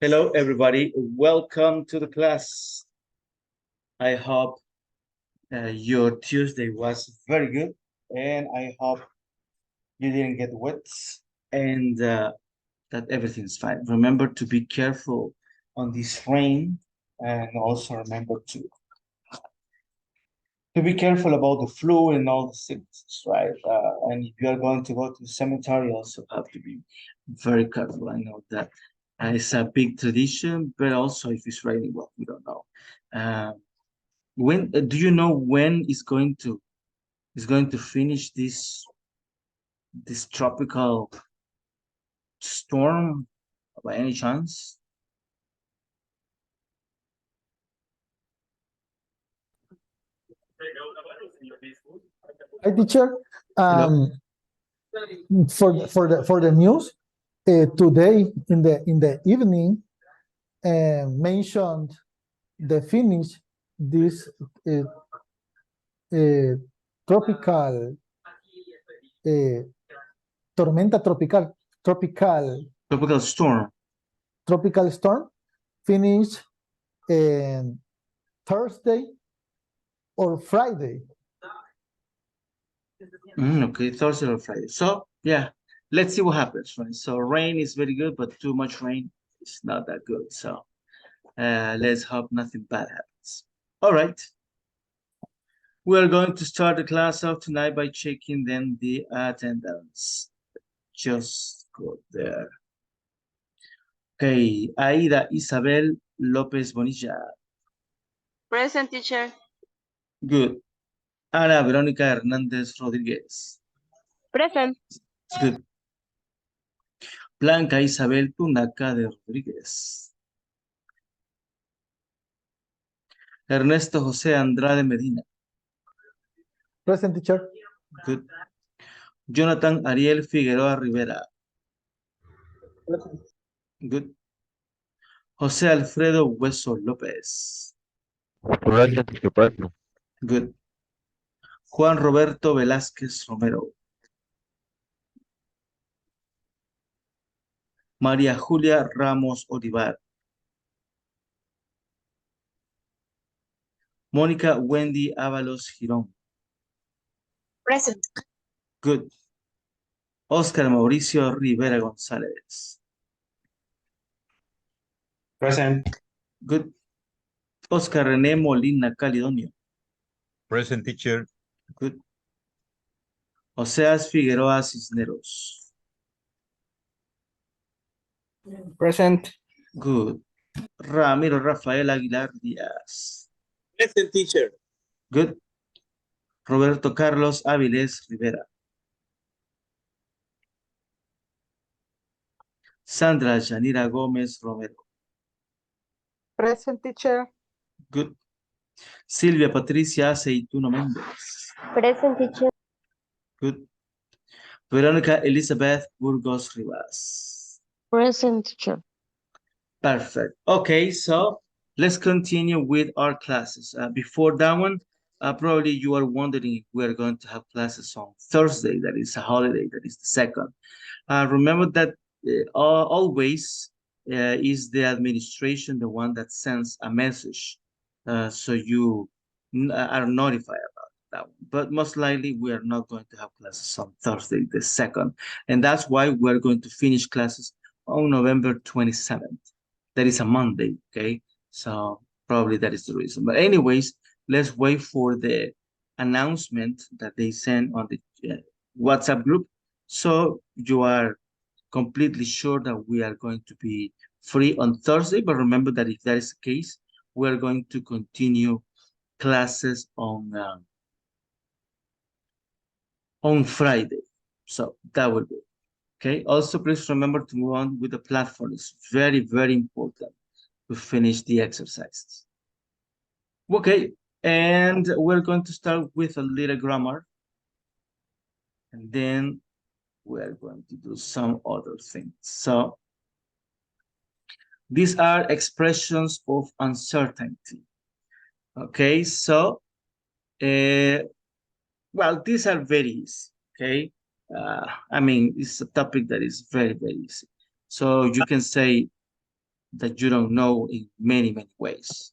Hello, everybody. Welcome to the class. I hope your Tuesday was very good, and I hope you didn't get wet and that everything's fine. Remember to be careful on this rain, and also remember to be careful about the flu and all the sicknesses, right? And if you are going to go to the cemetery, you also have to be very careful. I know that it's a big tradition, but also if it's raining, well, we don't know. When do you know when is going to finish this tropical storm by any chance? Hi, teacher. Hello? For the news today in the evening, mentioned the finish this tropical tormenta Tropical storm. tropical storm finish Thursday or Friday. Okay, Thursday or Friday. So yeah, let's see what happens, right? So rain is very good, but too much rain is not that good. So let's hope nothing bad happens. All right. We're going to start the class off tonight by checking then the attendance. Just go there. Okay, Aida Isabel López Bonilla. Present, teacher. Good. Ana Verónica Hernández Rodríguez. Present. Good. Blanca Isabel Tunaca de Rodríguez. Ernesto José Andrade Medina. Present, teacher. Good. Jonathan Ariel Figueroa Rivera. Good. José Alfredo Hueso López. Good. Juan Roberto Velázquez Romero. María Julia Ramos Olivar. Mónica Wendy Ábalos Girón. Present. Good. Oscar Mauricio Rivera González. Present. Good. Oscar René Molina Calidonio. Present, teacher. Good. Oseas Figueroa Cisneros. Present. Good. Ramiro Rafael Aguilar Díaz. Present, teacher. Good. Roberto Carlos Áviles Rivera. Sandra Yanira Gómez Romero. Present, teacher. Good. Silvia Patricia Aceituno Méndez. Present, teacher. Good. Verónica Elizabeth Burgos Rivas. Present, teacher. Perfect. Okay, so let's continue with our classes. Before that one, probably you are wondering if we are going to have classes on Thursday, that is a holiday, that is the second. Remember that always is the administration the one that sends a message, so you are notified about that one. But most likely we are not going to have classes on Thursday, the second. And that's why we're going to finish classes on November 27th. That is a Monday, okay? So probably that is the reason. But anyways, let's wait for the announcement that they send on the WhatsApp group. So you are completely sure that we are going to be free on Thursday. But remember that if that is the case, we're going to continue classes on Friday. So that will be okay. Also, please remember to move on with the platform. It's very, very important to finish the exercises. Okay, and we're going to start with a little grammar. And then we're going to do some other things. So these are expressions of uncertainty. Okay, so, well, these are very easy, okay? I mean, it's a topic that is very, very easy. So you can say, that you don't know in many, many ways.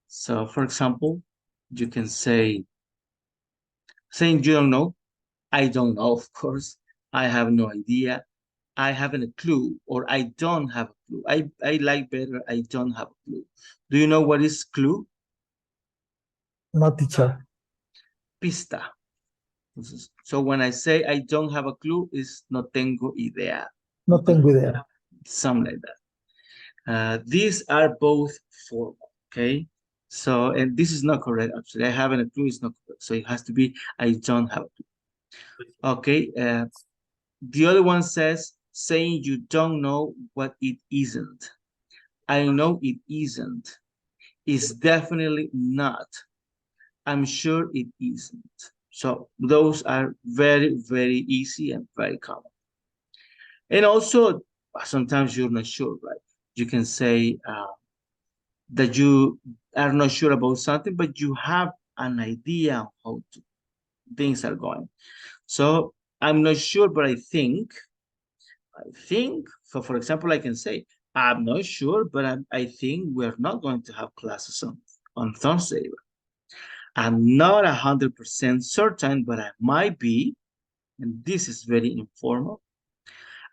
So, for example, you can say, saying you don't know, I don't know, of course. I have no idea. I haven't a clue, or I don't have a clue. I like better, I don't have a clue. Do you know what is clue? No, teacher. Pista. So when I say I don't have a clue, it's no tengo idea. No tengo idea. Something like that. These are both formal, okay? So, and this is not correct, actually. I haven't a clue, it's not correct. So it has to be I don't have a clue. Okay, the other one says, saying you don't know what it isn't. I know it isn't. It's definitely not. I'm sure it isn't. So those are very, very easy and very common. And also, sometimes you're not sure, right? You can say that you are not sure about something, but you have an idea of how things are going. So I'm not sure, but I think, so for example, I can say, I'm not sure, but I think we're not going to have classes on Thursday. I'm not 100% certain, but I might be, and this is very informal.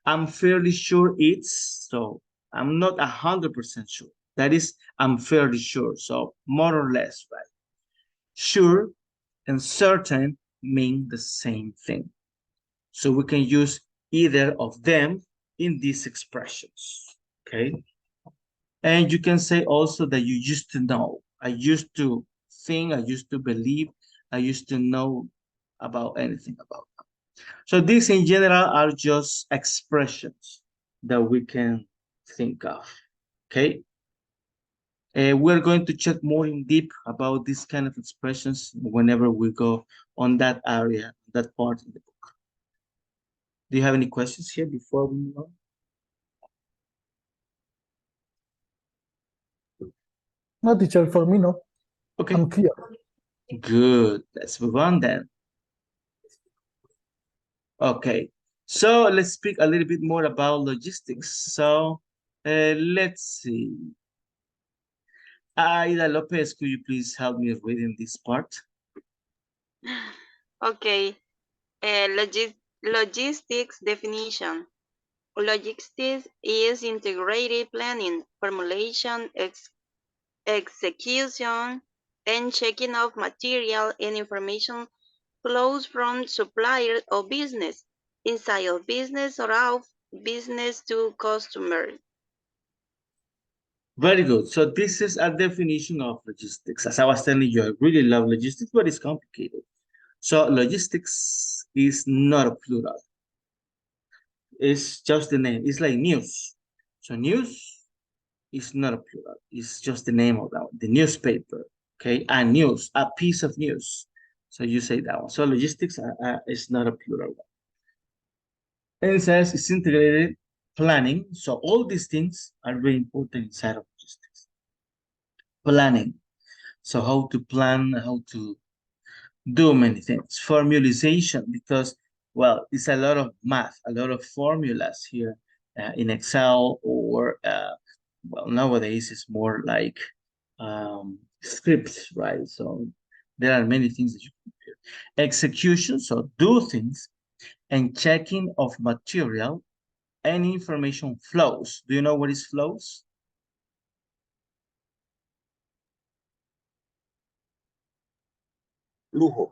I'm fairly sure it's, so I'm not 100% sure. That is, I'm fairly sure, so more or less, right? Sure and certain mean the same thing. So we can use either of them in these expressions, okay? And you can say also that you used to know. I used to think, I used to believe, I used to know about anything about them. So these in general are just expressions that we can think of, okay? We're going to check more in deep about these kind of expressions whenever we go on that area, that part in the book. Do you have any questions here before we move on? No, teacher, for me, no. Okay. I'm clear. Good. Let's move on then. Okay. So let's speak a little bit more about logistics. So let's see. Aida Lopez, could you please help me reading this part? Okay. Logistics definition. Logistics is integrated planning, formulation, execution, and checking of material and information flows from supplier or business, inside of business or out business to customer. Very good. So this is a definition of logistics. As I was telling you, I really love logistics, but it's complicated. So logistics is not a plural. It's just the name. It's like news. So news is not a plural. It's just the name of that one. The newspaper, okay? A news, a piece of news. So you say that one. So logistics is not a plural one. And it says it's integrated planning. So all these things are very important inside of logistics. Planning. So how to plan, how to do many things. Formalization, because, well, it's a lot of math, a lot of formulas here in Excel, or, well, nowadays it's more like scripts, right? So there are many things that you can do. Execution, so do things, and checking of material and information flows. Do you know what is flows? Flujo.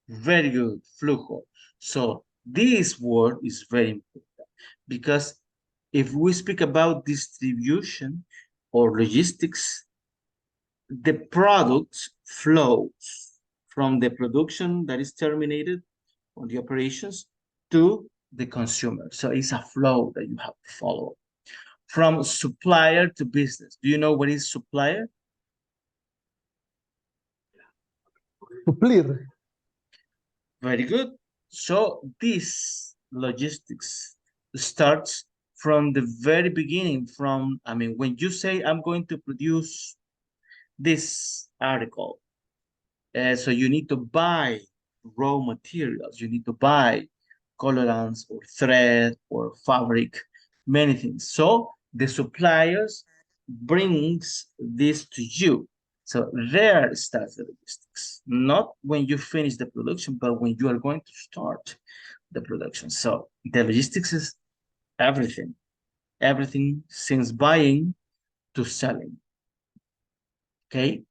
Very good, flujo. So this word is very important because if we speak about distribution or logistics, the product flows from the production that is terminated on the operations to the consumer. So it's a flow that you have to follow. From supplier to business. Do you know what is supplier? Suplir. Very good. So this logistics starts from the very beginning, from, I mean, when you say I'm going to produce this article, so you need to buy raw materials, you need to buy colorants or thread or fabric, many things. So The suppliers brings this to you. So there starts the logistics, not when you finish the production, but when you are going to start the production. So the logistics is everything, everything since buying to selling. Okay,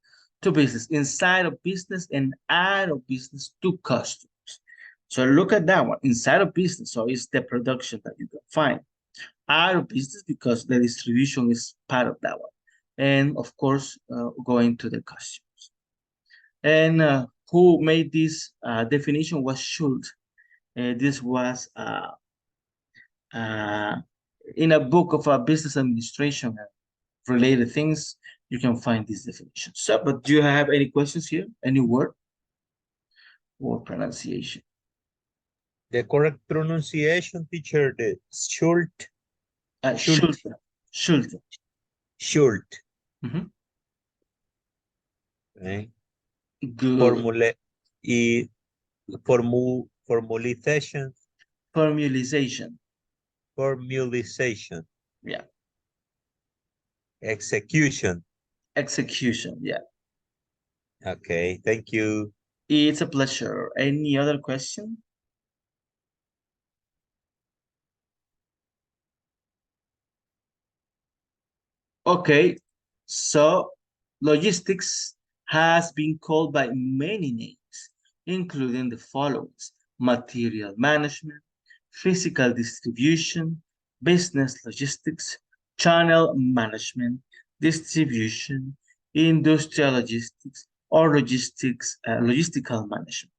to business, inside of business and out of business to customers. So look at that one, inside of business, so it's the production that you can find. Out of business because the distribution is part of that one. And of course, going to the customers. And who made this definition was Schultz. This was in a book of business administration related things. You can find this definition. So, but do you have any questions here? Any word or pronunciation? The correct pronunciation, teacher, the Schultz. Schultz. Schultz. Schultz. Mhm. Okay. Good. Formulization. Formalization. Formulization. Yeah. Execution. Execution. Yeah. Okay, thank you. It's a pleasure. Any other question? Okay, so logistics has been called by many names, including the following: material management, physical distribution, business logistics, channel management, distribution, industrial logistics, or logistical management.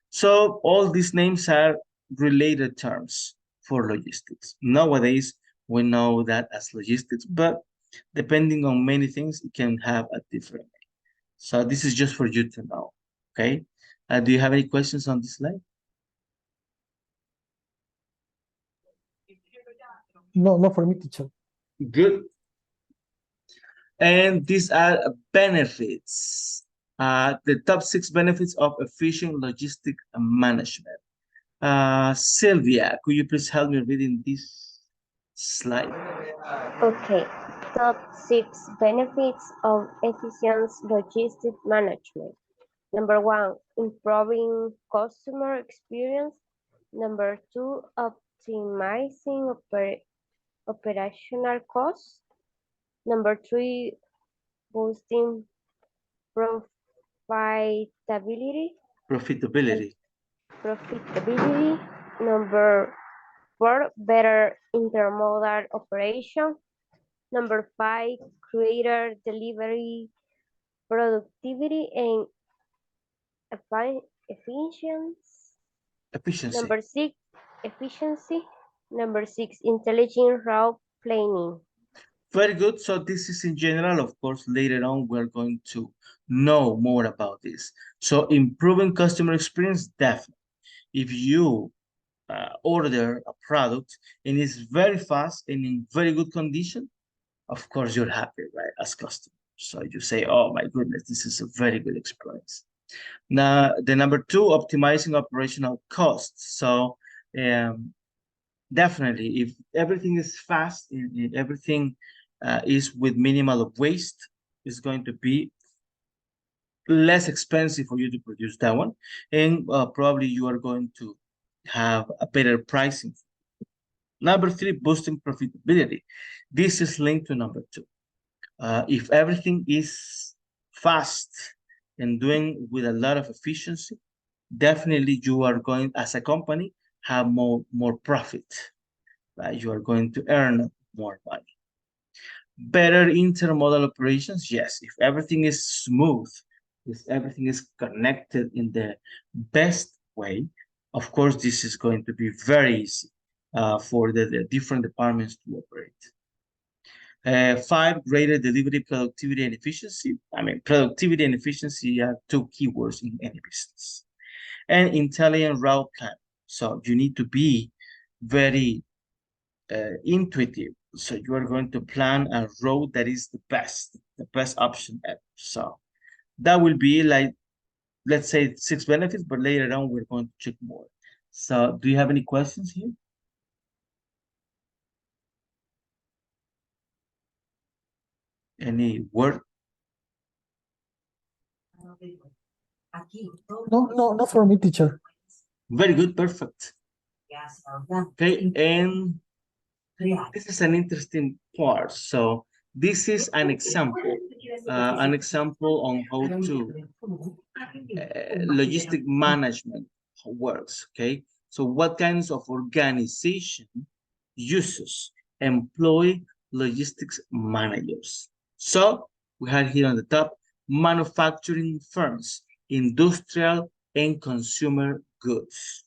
So all these names are related terms for logistics. Nowadays, we know that as logistics, but depending on many things, it can have a different name. So this is just for you to know, okay? Do you have any questions on this slide? No, not for me, teacher. Good. And these are benefits. The top 6 benefits of efficient logistic management. Sylvia, could you please help me reading this slide? Okay. Top 6 benefits of efficient logistic management. Number 1, improving customer experience. Number 2, optimizing operational costs. Number 3, boosting profitability. Profitability. Number 4, better intermodal operation. Number 5, greater delivery productivity and efficiency. Number 6, efficiency. Number 6, intelligent route planning. Very good. So this is in general. Of course, later on, we're going to know more about this. So improving customer experience, definitely. If you order a product and it's very fast and in very good condition, of course, you're happy, right, as customer. So you say, oh my goodness, this is a very good experience. Now, the number 2, optimizing operational costs. So definitely, if everything is fast and everything is with minimal of waste, it's going to be less expensive for you to produce that one. And probably you are going to have a better pricing. Number 3, boosting profitability. This is linked to number 2. If everything is fast and doing with a lot of efficiency, definitely you are going, as a company, have more profit, right? You are going to earn more money. Better intermodal operations, yes. If everything is smooth, if everything is connected in the best way, of course, this is going to be very easy for the different departments to operate. 5, greater delivery productivity and efficiency. I mean, productivity and efficiency are 2 keywords in any business. And intelligent route plan. So you need to be very intuitive. So you are going to plan a road that is the best option ever. So that will be like, let's say 6 benefits, but later on we're going to check more. So do you have any questions here? Any word? No for me, teacher. Very good, perfect. Okay, and this is an interesting part. So this is an example on how to logistic management works. Okay, so what kinds of organization uses employ logistics managers? So we have here on the top manufacturing firms, industrial and consumer goods.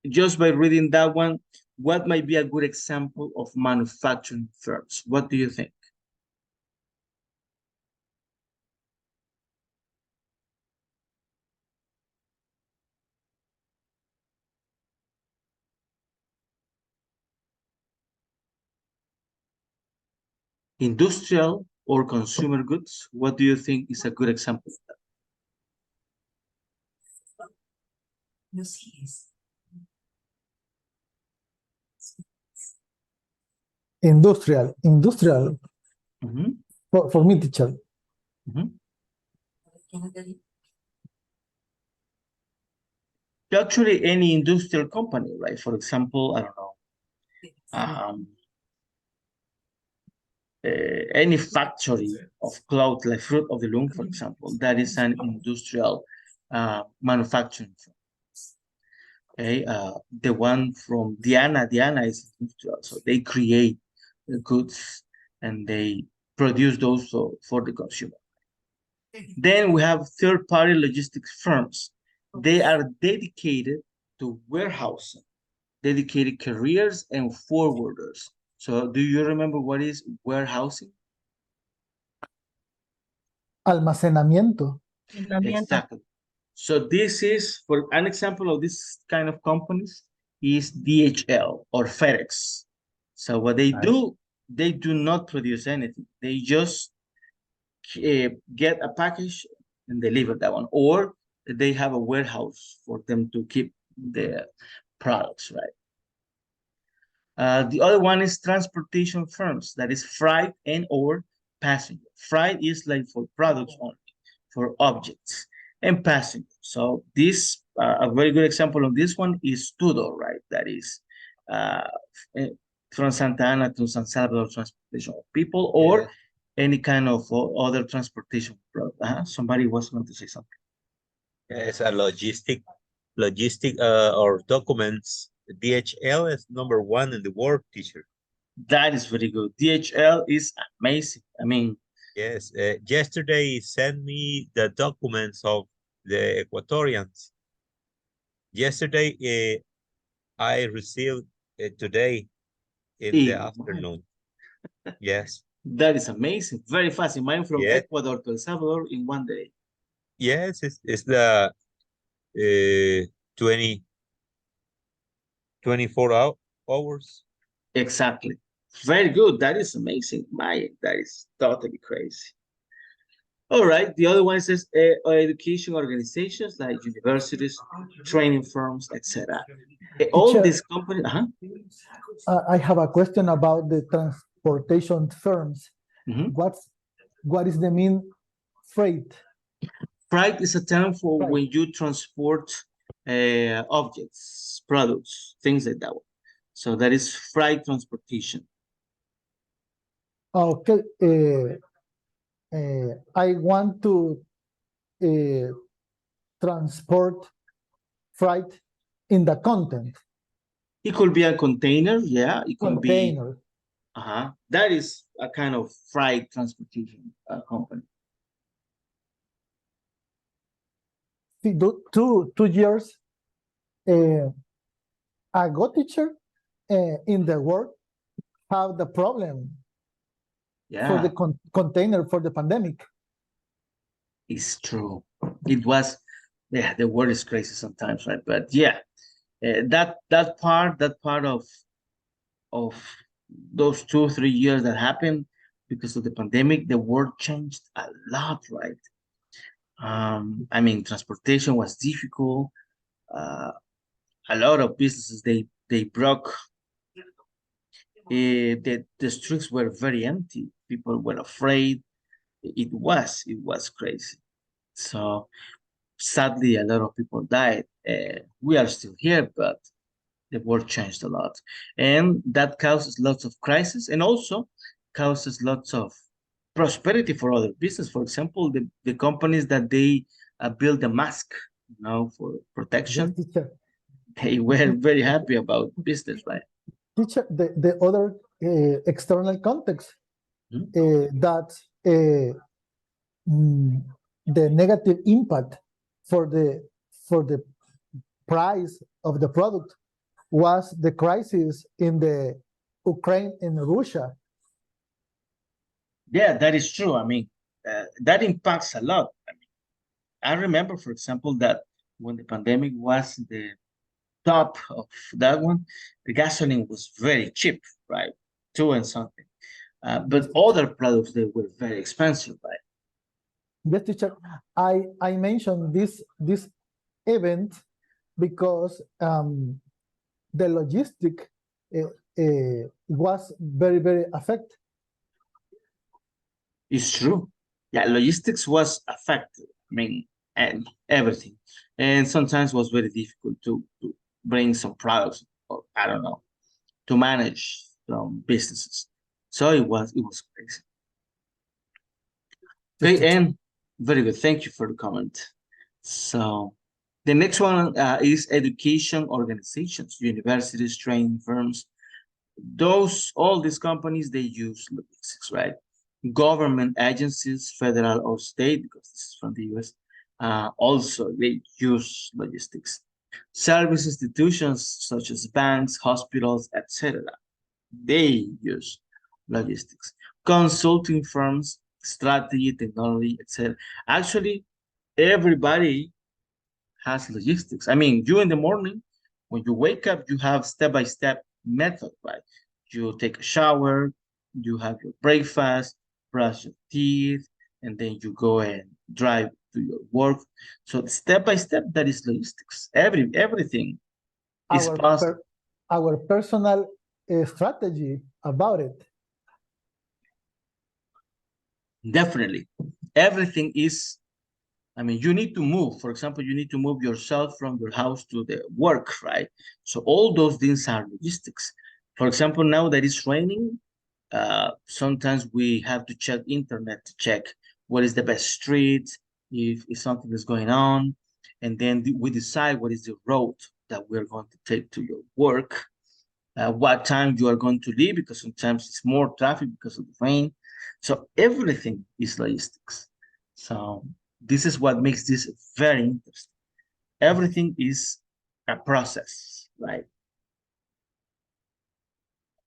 Just by reading that one, what might be a good example of manufacturing firms? What do you think? Industrial or consumer goods? What do you think is a good example of that? Industrial. Mhm, For me, teacher. mhm. Actually, any industrial company, right? For example, I don't know, any factory of cloth, like Fruit of the Loom, for example, that is an industrial manufacturing firm. Okay, the one from Diana is industrial, so they create the goods and they produce those for the consumer. Then we have third-party logistics firms. They are dedicated to warehousing, dedicated carriers and forwarders. So do you remember what is warehousing? Almacenamiento. Exactly. So this is, for an example of this kind of companies, is DHL or FedEx. So what they do, they do not produce anything. They just get a package and deliver that one, or they have a warehouse for them to keep the products, right? The other one is transportation firms, that is freight and or passenger. Freight is like for products only, for objects, and passenger. So this, a very good example of this one is Tudor, right? That is from Santa Ana to San Salvador transportation of people, or any kind of other transportation product. Somebody was going to say something. It's a logistic or documents. DHL is #1 in the world, teacher. That is very good. DHL is amazing. I mean, yes. Yesterday he sent me the documents of the Ecuadorians. Yesterday, I received today in the afternoon. Yes. That is amazing. Very fast. Mine from Ecuador to El Salvador in one day. Yes, it's the 24 hours. Exactly. Very good. That is amazing. That is totally crazy. All right. The other one says education organizations like universities, training firms, etc. All these companies. I have a question about the transportation firms. What is the mean freight? Freight is a term for when you transport objects, products, things like that. So that is freight transportation. Okay. I want to transport freight in the content. It could be a container, yeah. It could container. Be. That is a kind of freight transportation company. 2 years ago, teacher, in the world have the problem for the container for the pandemic. It's true. It was, the word is crazy sometimes, right? But yeah, that part of those 2-3 years that happened because of the pandemic, the world changed a lot, right? I mean, transportation was difficult. A lot of businesses they broke. The streets were very empty. People were afraid. It was crazy. So sadly, a lot of people died. We are still here, but the world changed a lot, and that causes lots of crisis, and also causes lots of prosperity for other business. For example, the companies that they build a mask, for protection. Yes, teacher. They were very happy about business, right? Teacher, the other external context that the negative impact for the price of the product was the crisis in the Ukraine and Russia. Yeah, that is true. I mean, that impacts a lot. I remember, for example, that when the pandemic was the top of that one, the gasoline was very cheap, right? 2 and something. But other products, they were very expensive, right? Yes, teacher. I mentioned this event because the logistic was very affected. It's true. Yeah, logistics was affected. I mean, and everything, and sometimes was very difficult to bring some products, or I don't know, to manage some businesses. So it was crazy. Okay, and very good. Thank you for the comment. So the next one is education organizations, universities, training firms. All these companies, they use logistics, right? Government agencies, federal or state, because this is from the US, also they use logistics. Service institutions such as banks, hospitals, etc. They use logistics. Consulting firms, strategy, technology, etc. Actually, everybody has logistics. I mean, you in the morning, when you wake up, you have step-by-step method, right? You take a shower, you have your breakfast, brush your teeth, and then you go and drive to your work. So step-by-step, that is logistics. Everything is possible. Our personal strategy about it. Definitely. Everything is, I mean, you need to move. For example, you need to move yourself from your house to the work, right? So all those things are logistics. For example, now that it's raining, sometimes we have to check internet to check what is the best street, if something is going on, and then we decide what is the road that we're going to take to your work, what time you are going to leave, because sometimes it's more traffic because of the rain. So everything is logistics. So this is what makes this very interesting. Everything is a process, right?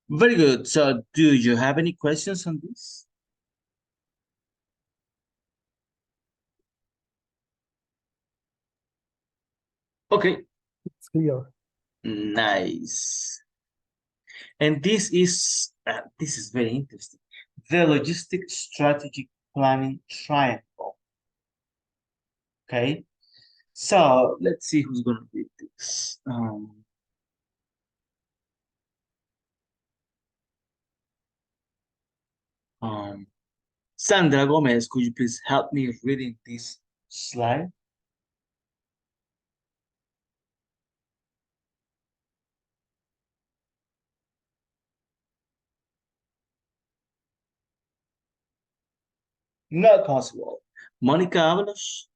Very good. So do you have any questions on this? Okay. It's clear. Nice. And this is very interesting. The logistic strategic planning triangle. Okay. So let's see who's going to read this. Sandra Gomez, could you please help me reading this slide? Not possible. Monica Avalos?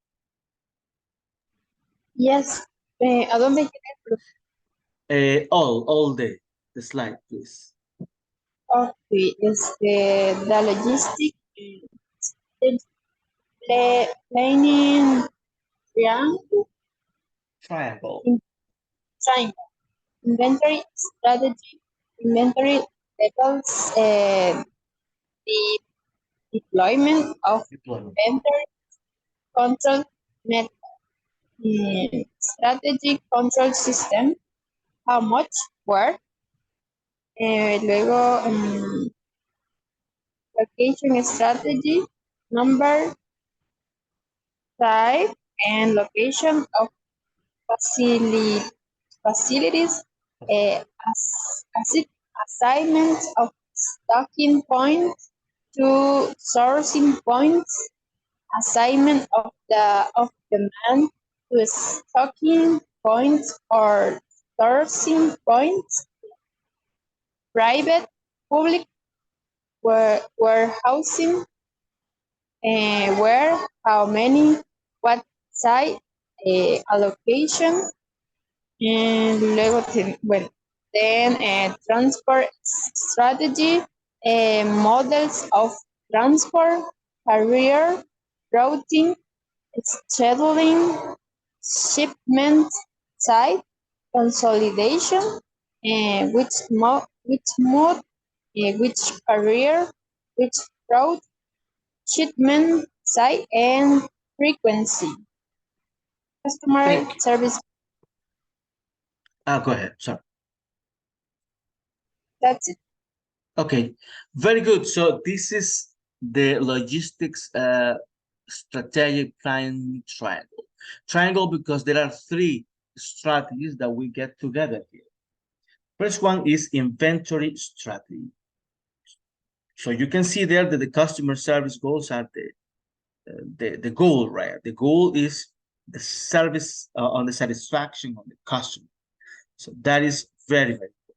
Yes. ¿A dónde quieres? All the slide, please. Okay, the logistic planning Triangle. triangle. Inventory strategy, inventory levels, the deployment of inventory control method, strategy control system, how much, where, luego location strategy, number, type, and location of facilities, assignment of stocking points, to sourcing points, assignment of demand to stocking points or sourcing points, private, public warehousing, where, how many, what site, allocation, and luego, bueno, then transport strategy, models of transport, carrier, routing, scheduling, shipment site, consolidation, which mode, which carrier, which route, shipment site, and frequency. Customer service. Go ahead. Sorry. That's it. Okay, very good. So this is the logistics strategic planning triangle. Triangle because there are three strategies that we get together here. First one is inventory strategy. So you can see there that the customer service goals are the goal, right? The goal is the service on the satisfaction of the customer. So that is very, very good.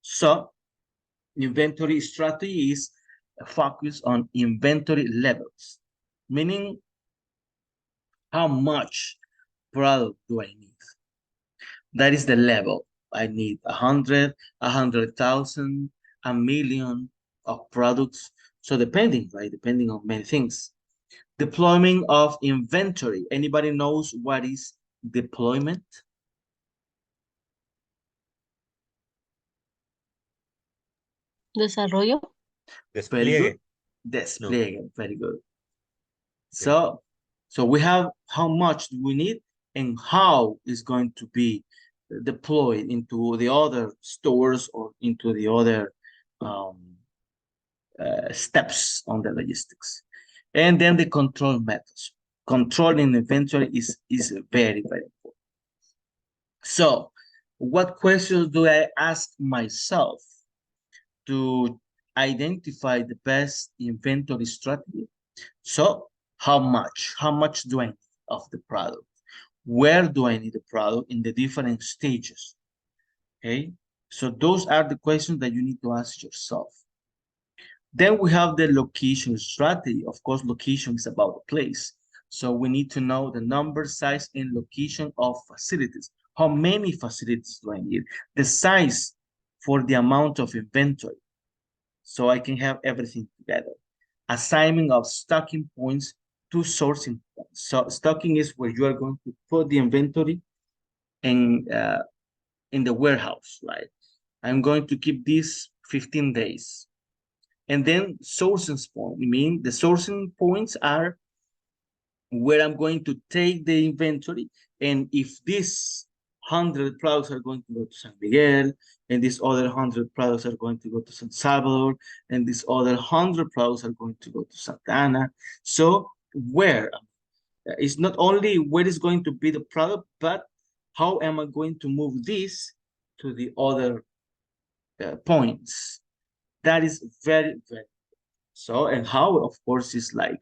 So inventory strategy is a focus on inventory levels, meaning how much product do I need? That is the level. I need 100, 100,000, a million of products. So depending, right? Depending on many things. Deployment of inventory. Anybody knows what is deployment? Desarrollo. Very good. Despliegue. Very good. So we have how much do we need and how is going to be deployed into the other stores or into the other steps on the logistics. And then the control methods. Controlling inventory is very, very important. So what questions do I ask myself to identify the best inventory strategy? So how much do I need of the product? Where do I need the product in the different stages? Okay, so those are the questions that you need to ask yourself. Then we have the location strategy. Of course, location is about the place. So we need to know the number, size, and location of facilities. How many facilities do I need? The size for the amount of inventory. So I can have everything together. Assignment of stocking points to sourcing points. So stocking is where you are going to put the inventory in the warehouse, right? I'm going to keep this 15 days. And then sourcing point, I mean the sourcing points are where I'm going to take the inventory. And if these 100 products are going to go to San Miguel, and these other 100 products are going to go to San Salvador, and these other 100 products are going to go to Santa Ana. So where? It's not only where is going to be the product, but how am I going to move this to the other points? That is very, very so, and how, of course, is like,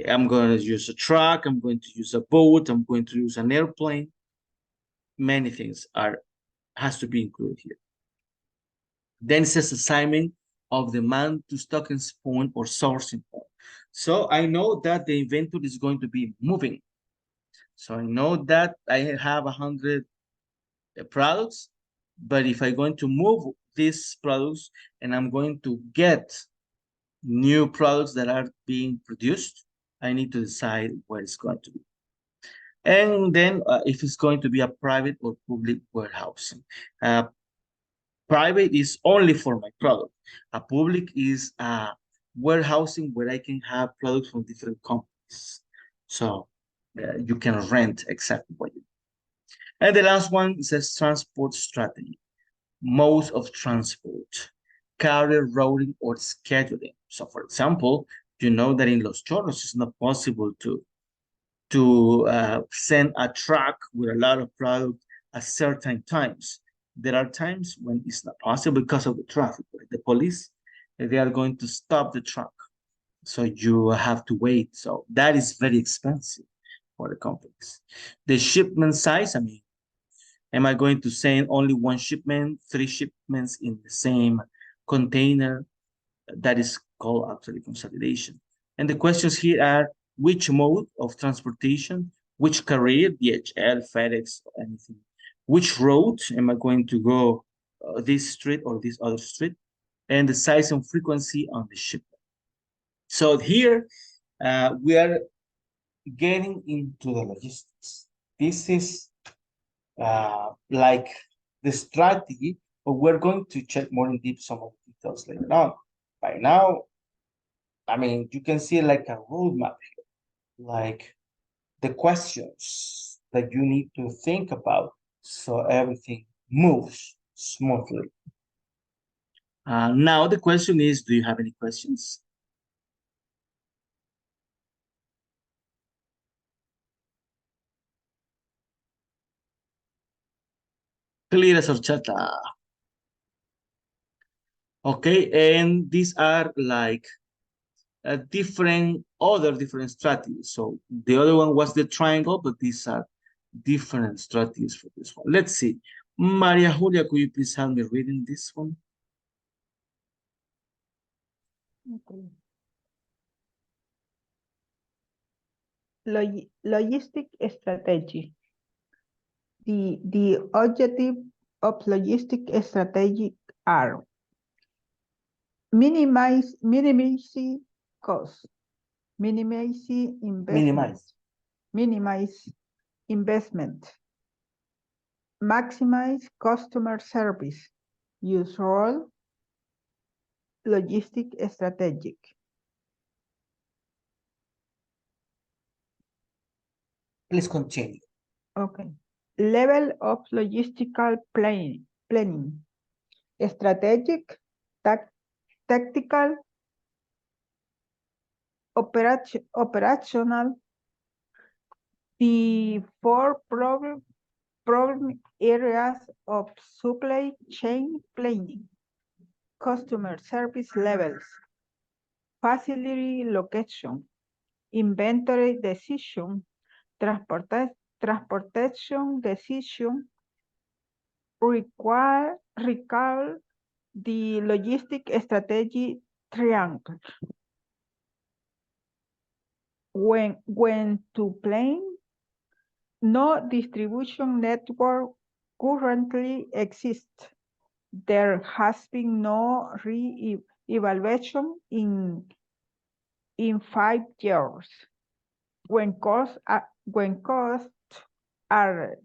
I'm going to use a truck, I'm going to use a boat, I'm going to use an airplane. Many things has to be included here. Then it says assignment of demand to stocking point or sourcing point. So I know that the inventory is going to be moving. So I know that I have 100 products, but if I'm going to move these products and I'm going to get new products that are being produced, I need to decide where it's going to be. And then if it's going to be a private or public warehousing. Private is only for my product. A public is warehousing where I can have products from different companies. So you can rent exactly what you need. And the last one says transport strategy. Modes of transport, carrier routing or scheduling. So for example, you know that in Los Chorros it's not possible to send a truck with a lot of product at certain times. There are times when it's not possible because of the traffic. Right? The police they are going to stop the truck. So you have to wait. So that is very expensive for the companies. The shipment size, I mean, am I going to send only one shipment, 3 shipments in the same container? That is called actually consolidation. And the questions here are which mode of transportation, which carrier, DHL, FedEx, or anything. Which road am I going to go this street or this other street? And the size and frequency on the shipment. So here we are getting into the logistics. This is like the strategy, but we're going to check more in deep some of the details later on. By now, I mean, you can see like a roadmap here, like the questions that you need to think about so everything moves smoothly. Now the question is, do you have any questions? Clear as horchata. Okay, and these are like different strategies. So the other one was the triangle, but these are different strategies for this one. Let's see. Maria Julia, could you please help me reading this one? Okay. Logistic strategy. The objective of logistic strategy are minimizing costs, minimize investment, maximize customer service, use role, logistic strategic. Please continue. Okay. Level of logistical planning. Strategic, tactical, operational. The 4 problem areas of supply chain planning. Customer service levels. Facility location. Inventory decision. Transportation decision. Recall the logistic strategy triangle. When to plan, no distribution network currently exists. There has been no re-evaluation in 5 years. When costs are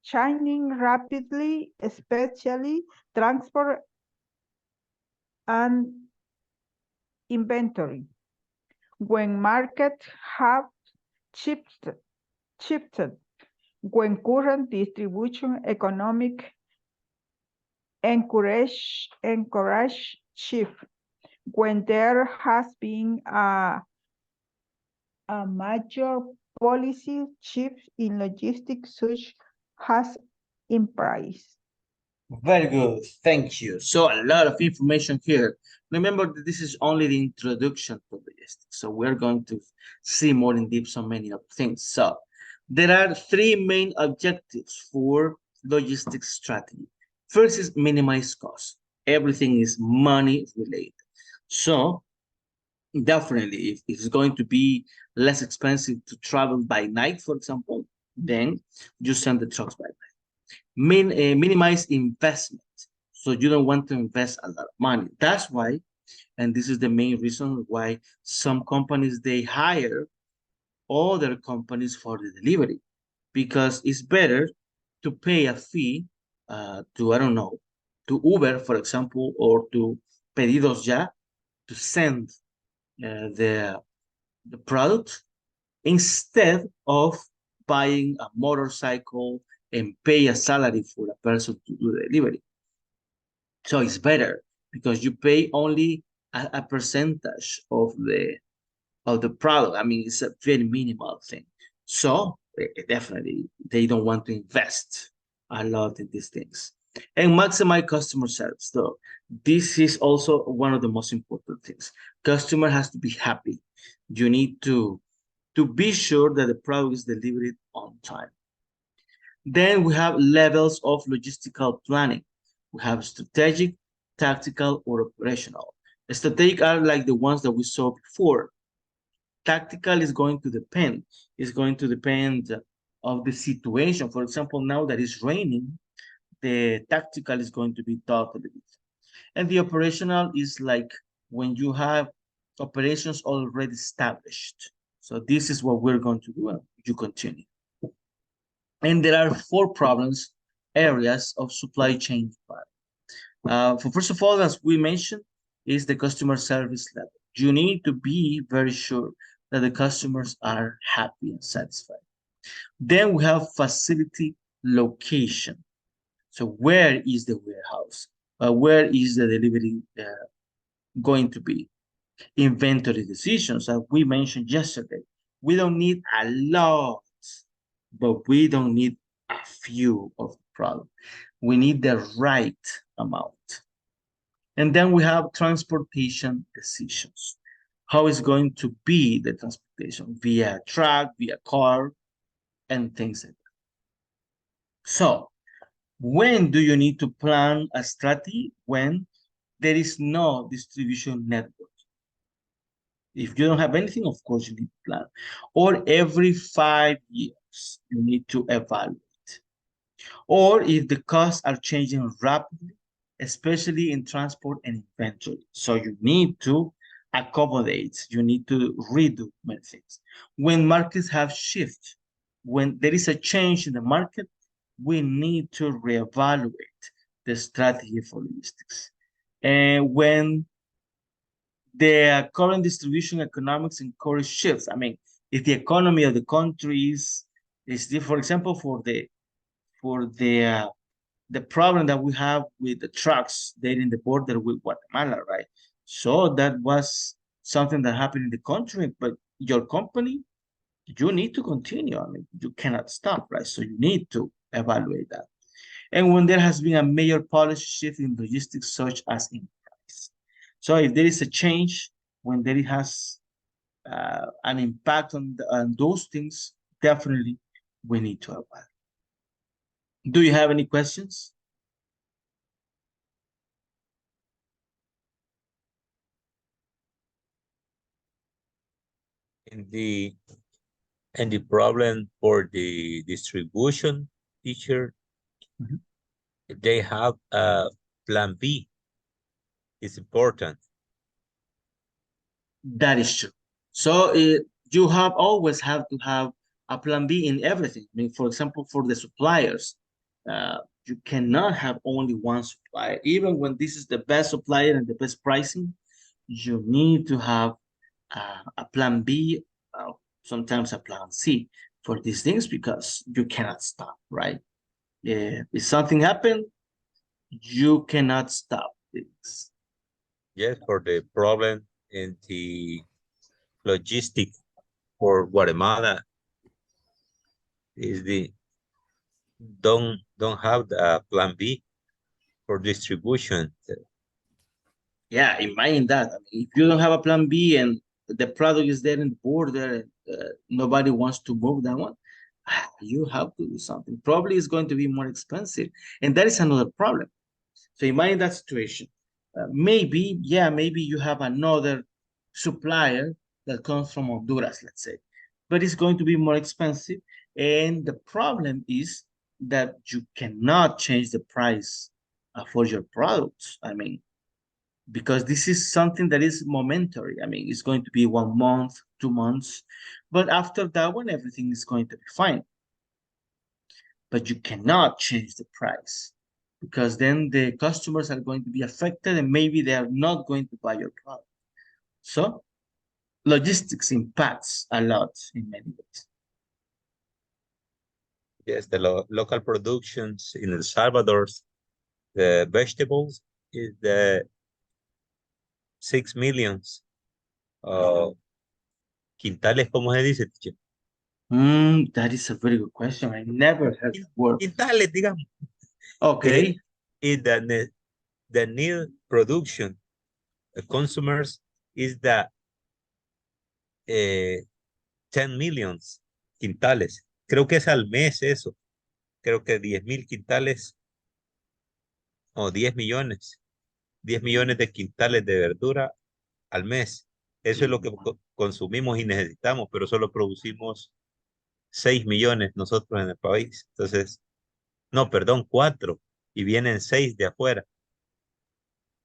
changing rapidly, especially transport and inventory. When markets have shifted, when current distribution economic encourage shift, when there has been a major policy shift in logistics such as in price. Very good, thank you. So a lot of information here. Remember that this is only the introduction to logistics. So we're going to see more in depth on many of things. So there are 3 main objectives for logistics strategy. First is minimize cost. Everything is money related. So definitely, if it's going to be less expensive to travel by night, for example, then you send the trucks by night. Minimize investment. So you don't want to invest a lot of money. That's why, and this is the main reason why some companies, they hire other companies for the delivery, because it's better to pay a fee to, I don't know, to Uber, for example, or to Pedidos Ya, to send the product instead of buying a motorcycle and pay a salary for a person to do the delivery. So it's better because you pay only a percentage of the product. I mean, it's a very minimal thing. So definitely they don't want to invest a lot in these things. And maximize customer service. So this is also one of the most important things. Customer has to be happy. You need to be sure that the product is delivered on time. Then we have levels of logistical planning. We have strategic, tactical, or operational. Strategic are like the ones that we saw before. Tactical is going to depend. It's going to depend of the situation. For example, now that it's raining, the tactical is going to be totally different. And the operational is like when you have operations already established. So this is what we're going to do, and you continue. And there are 4 problems, areas of supply chain. First of all, as we mentioned, is the customer service level. You need to be very sure that the customers are happy and satisfied. Then we have facility location. So where is the warehouse? Where is the delivery going to be? Inventory decisions, as we mentioned yesterday. We don't need a lot, but we don't need a few of the product. We need the right amount. And then we have transportation decisions. How is going to be the transportation? Via truck, via car, and things like that. So, when do you need to plan a strategy? When there is no distribution network. If you don't have anything, of course, you need to plan. Or every 5 years, you need to evaluate. Or if the costs are changing rapidly, especially in transport and inventory. So you need to accommodate, you need to redo many things. When markets have shifted, when there is a change in the market, we need to reevaluate the strategy for logistics. And when the current distribution economics encourage shifts, I mean, if the economy of the country is for example, for the problem that we have with the trucks there in the border with Guatemala, right? So that was something that happened in the country, but your company, you need to continue. I mean, you cannot stop, right? So you need to evaluate that. And when there has been a major policy shift in logistics, such as in price. So if there is a change, when there has an impact on those things, definitely we need to evaluate. Do you have any questions? And the problem for the distribution, teacher, they have a plan B. It's important. That is true. So you always have to have a plan B in everything. I mean, for example, for the suppliers, you cannot have only one supplier. Even when this is the best supplier and the best pricing, you need to have a plan B, sometimes a plan C for these things, because you cannot stop, right? If something happened, you cannot stop things. Yes, for the problem in the logistic for Guatemala is the don't have the plan B for distribution. Yeah, imagine that. I mean, if you don't have a plan B and the product is there in the border, nobody wants to move that one, you have to do something. Probably it's going to be more expensive, and that is another problem. So imagine that situation. Maybe you have another supplier that comes from Honduras, let's say, but it's going to be more expensive. And the problem is that you cannot change the price for your products. I mean, because this is something that is momentary. I mean, it's going to be 1 month, 2 months, but after that one, everything is going to be fine. But you cannot change the price, because then the customers are going to be affected and maybe they are not going to buy your product. So logistics impacts a lot in many ways. Yes, the local productions in El Salvador, the vegetables is the 6 million quintales, ¿cómo se dice, teacher? That is a very good question. I never heard that word. Quintales, digamos. Okay. is the need production. The consumers is the 10 millions quintales. Creo que es al mes eso. Creo que 10,000 quintales o 10 millones. 10 millones de quintales de verdura al mes. Eso es lo que consumimos y necesitamos, pero solo producimos 6 millones nosotros en el país. Entonces, no, perdón, 4 y vienen 6 de afuera.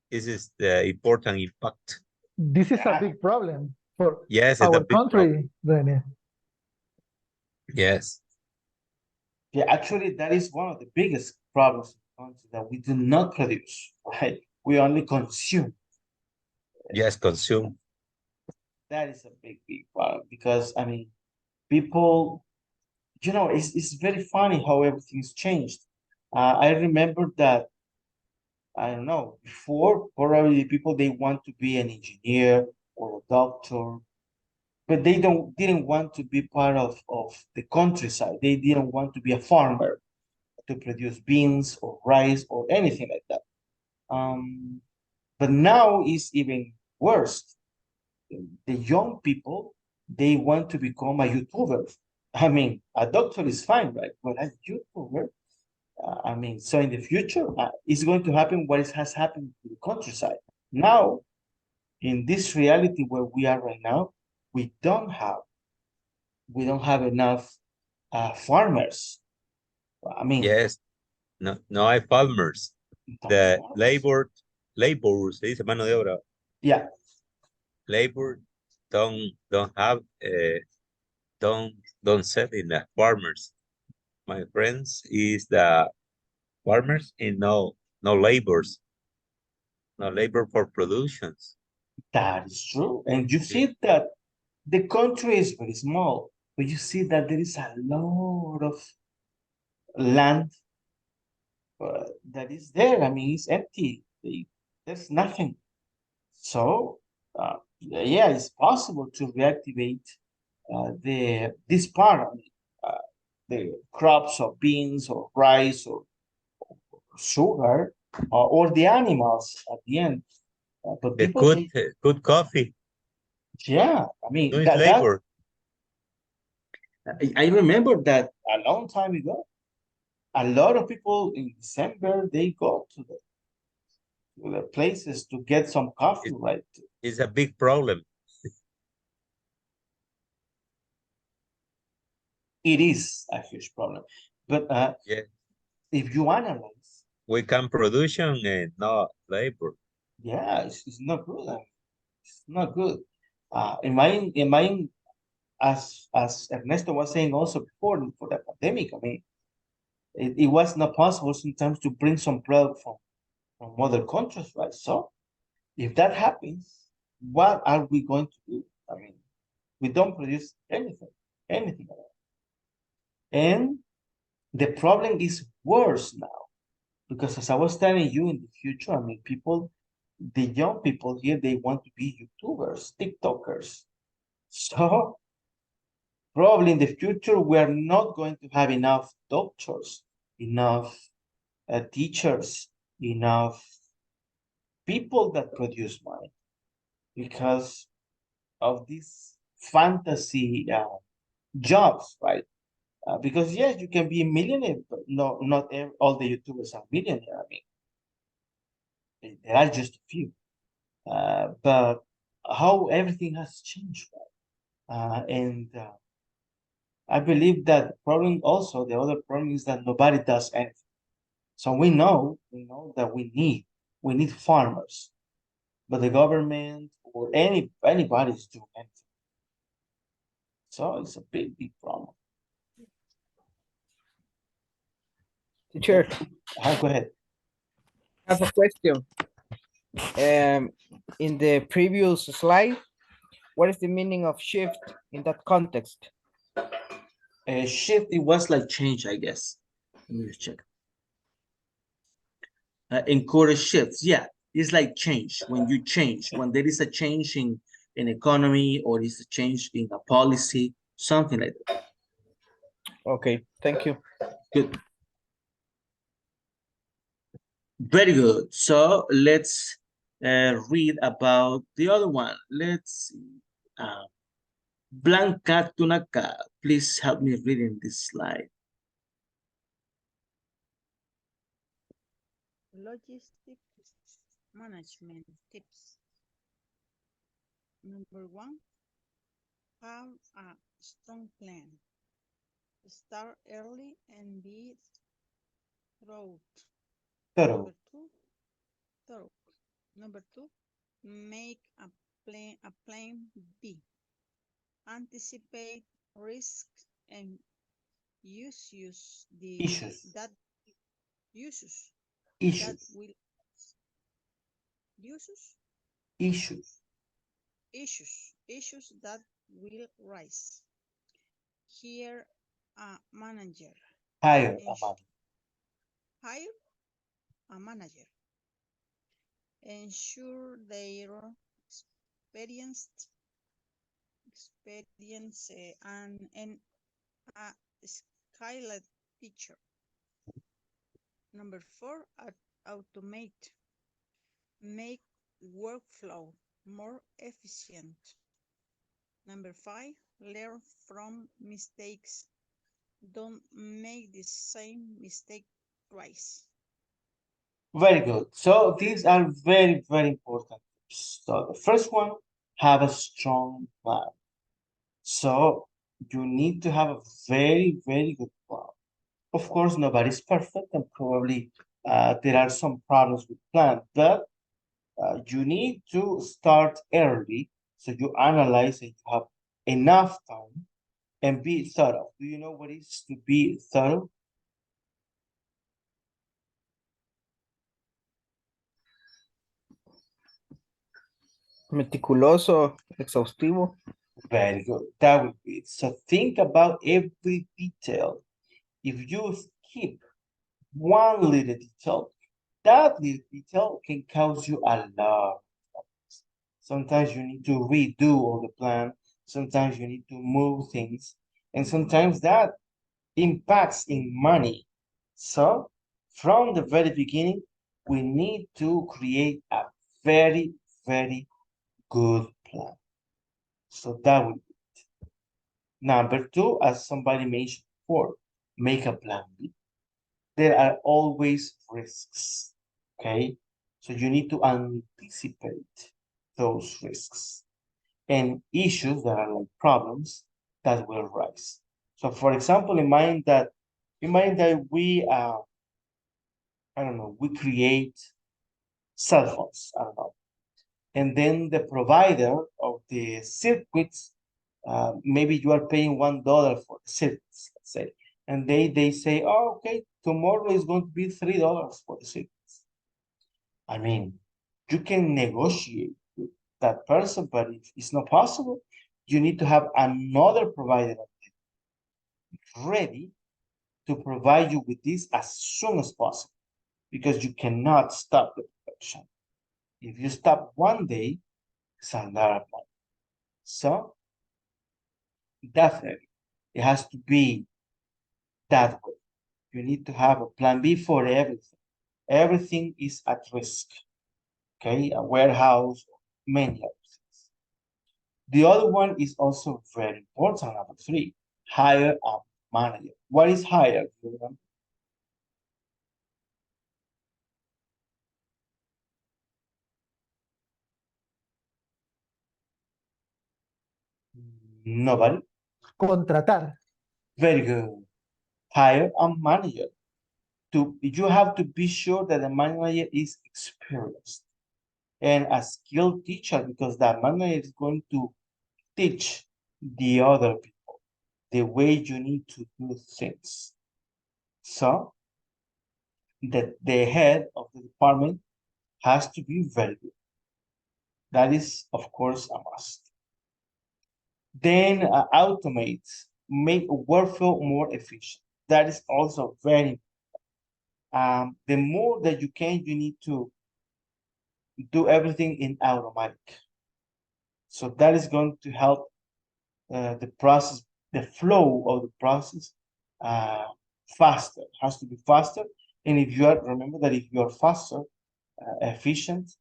This is the important impact. This is a big problem for Yes, it's our a big country, problem. Rene. Yes. Yeah, actually, that is one of the biggest problems in the country, that we do not produce, right? We only consume. Yes, consume. That is a big problem because, I mean, people, you know, it's very funny how everything's changed. I remember that, I don't know, before, probably people, they want to be an engineer or a doctor, but they didn't want to be part of the countryside. They didn't want to be a farmer to produce beans or rice or anything like that. But now it's even worse. The young people, they want to become a YouTuber. I mean, a doctor is fine, right? But a YouTuber, I mean, so in the future, it's going to happen what has happened to the countryside. Now, in this reality where we are right now, we don't have enough farmers. I mean, yes, no hay farmers. The labor, se dice mano de obra. Yeah. Labor don't have don't sell in the farmers. My friends is the farmers and no labors. No labor for productions. That is true. And you see that the country is very small, but you see that there is a lot of land that is there. I mean, it's empty. There's nothing. So, yeah, it's possible to reactivate this part of the crops of beans or rice or sugar or the animals at the end. But The people, good coffee. yeah, I mean, No, it's labor. I remember that a long time ago, a lot of people in December, they go to the places to get some coffee, right? It's a big problem. It is a huge problem. But yeah, if you analyze, we can production and not labor. Yeah, it's not good. It's not good. In my as Ernesto was saying also before, for the pandemic, I mean, it was not possible sometimes to bring some product from other countries, right? So if that happens, what are we going to do? I mean, we don't produce anything at all. And the problem is worse now, because as I was telling you, in the future, I mean, the young people here, they want to be YouTubers, TikTokers. So probably in the future, we are not going to have enough doctors, enough teachers, enough people that produce money because of these fantasy jobs, right? Because yes, you can be a millionaire, but no, not all the YouTubers are millionaire. I mean, there are just a few. But how everything has changed, right? And I believe that the problem also, the other problem is that nobody does anything. So we know that we need farmers, but the government or anybody is doing anything. So it's a big problem. Teacher, Go ahead. I have a question. In the previous slide, what is the meaning of shift in that context? A shift, it was like change, I guess. Let me just check. Encourage shifts, yeah, it's like change. When you change, when there is a change in economy or is a change in a policy, something like that. Okay, thank you. Good. Very good. So let's read about the other one. Let's see. Blanca Tunaka, please help me reading this slide. Logistics management tips. Number 1, have a strong plan. Start early and be thorough. Number two, make a plan B. Anticipate risk and issues that will rise. Hire a manager. Hire a manager. Ensure their experience and a skilled teacher. Number 4, automate. Make workflow more efficient. Number 5, learn from mistakes. Don't make the same mistake twice. Very good. So these are very, very important. So the first one, have a strong plan. So you need to have a very, very good plan. Of course, nobody's perfect, and probably there are some problems with plan, but you need to start early so you analyze and you have enough time and be thorough. Do you know what it is to be thorough? Meticuloso, exhaustivo. Very good. That would be it. So think about every detail. If you skip one little detail, that little detail can cause you a lot of problems. Sometimes you need to redo all the plan. Sometimes you need to move things. And sometimes that impacts in money. So from the very beginning, we need to create a very, very good plan. So that would be it. Number 2, as somebody mentioned before, make a plan B. There are always risks, okay? So you need to anticipate those risks and issues that are like problems that will rise. So for example, imagine that we, I don't know, we create cell phones, I don't know. And then the provider of the circuits, maybe you are paying $1 for the circuits, let's say. And they say, oh, okay, tomorrow is going to be $3 for the circuits. I mean, you can negotiate with that person, but if it's not possible, you need to have another provider ready to provide you with this as soon as possible, because you cannot stop the production. If you stop one day, it's a lot of money. So definitely, it has to be that way. You need to have a plan B for everything. Everything is at risk. Okay, a warehouse, many other things. The other one is also very important, number 3, hire a manager. What is hire? Nobody? Contratar. Very good. Hire a manager. You have to be sure that the manager is experienced and a skilled teacher, because that manager is going to teach the other people the way you need to do things. So the head of the department has to be very good. That is, of course, a must. Then automate, make workflow more efficient. That is also very important. The more that you can, you need to do everything in automatic. So that is going to help the process, the flow of the process faster. It has to be faster And if you are, remember that if you are faster, efficient,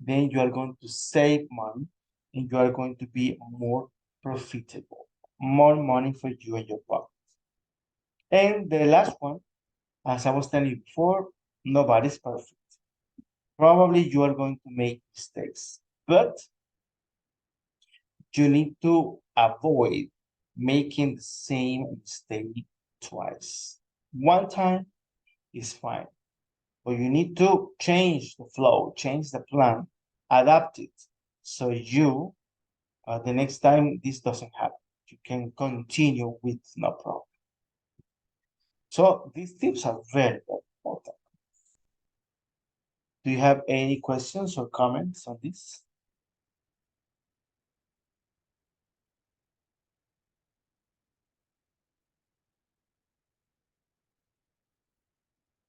then you are going to save money and you are going to be more profitable, more money for you and your pocket. And the last one, as I was telling you before, nobody's perfect. Probably you are going to make mistakes, but you need to avoid making the same mistake twice. One time is fine, but you need to change the flow, change the plan, adapt it, so you, the next time this doesn't happen, you can continue with no problem. So these tips are very, very important. Do you have any questions or comments on this?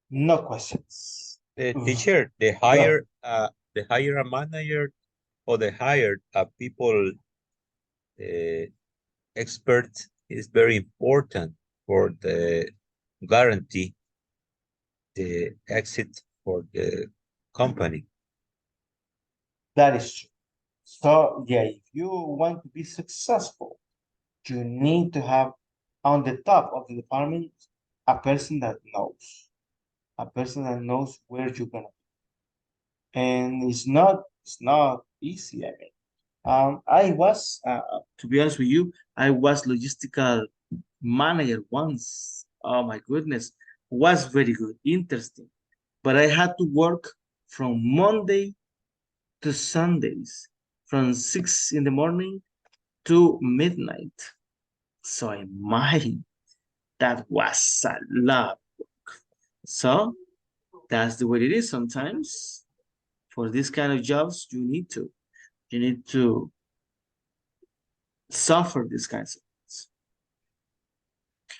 No questions. Teacher, the hire a manager or the hired people expert is very important for the guarantee the exit for the company. That is true. So yeah, if you want to be successful, you need to have on the top of the department a person that knows where you're gonna be. And it's not easy. I mean, I was to be honest with you, I was logistical manager once. Oh my goodness, was very good, interesting. But I had to work from Monday to Sundays, from 6 in the morning to midnight. So imagine that was a lot. So that's the way it is sometimes. For this kind of jobs, you need to suffer these kinds of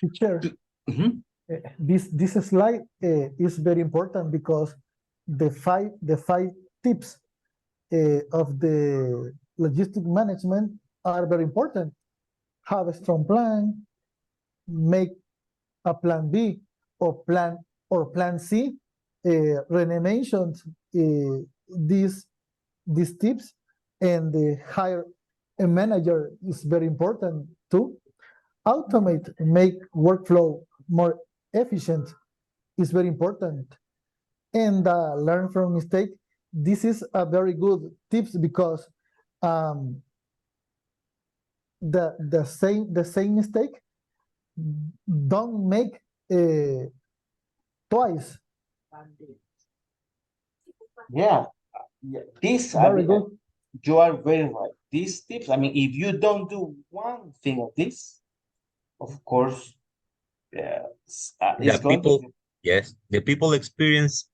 things. Teacher, this slide is very important because the five tips of the logistic management are very important. Have a strong plan, make a plan B or plan C. Rene mentioned these tips, and the hire a manager is very important too. Automate, make workflow more efficient is very important, and learn from mistake. This is a very good tips because the same mistake don't make twice. Yeah, this very good. You are very right. These tips, I mean, if you don't do one thing of this, of course, the people, yes, the people experience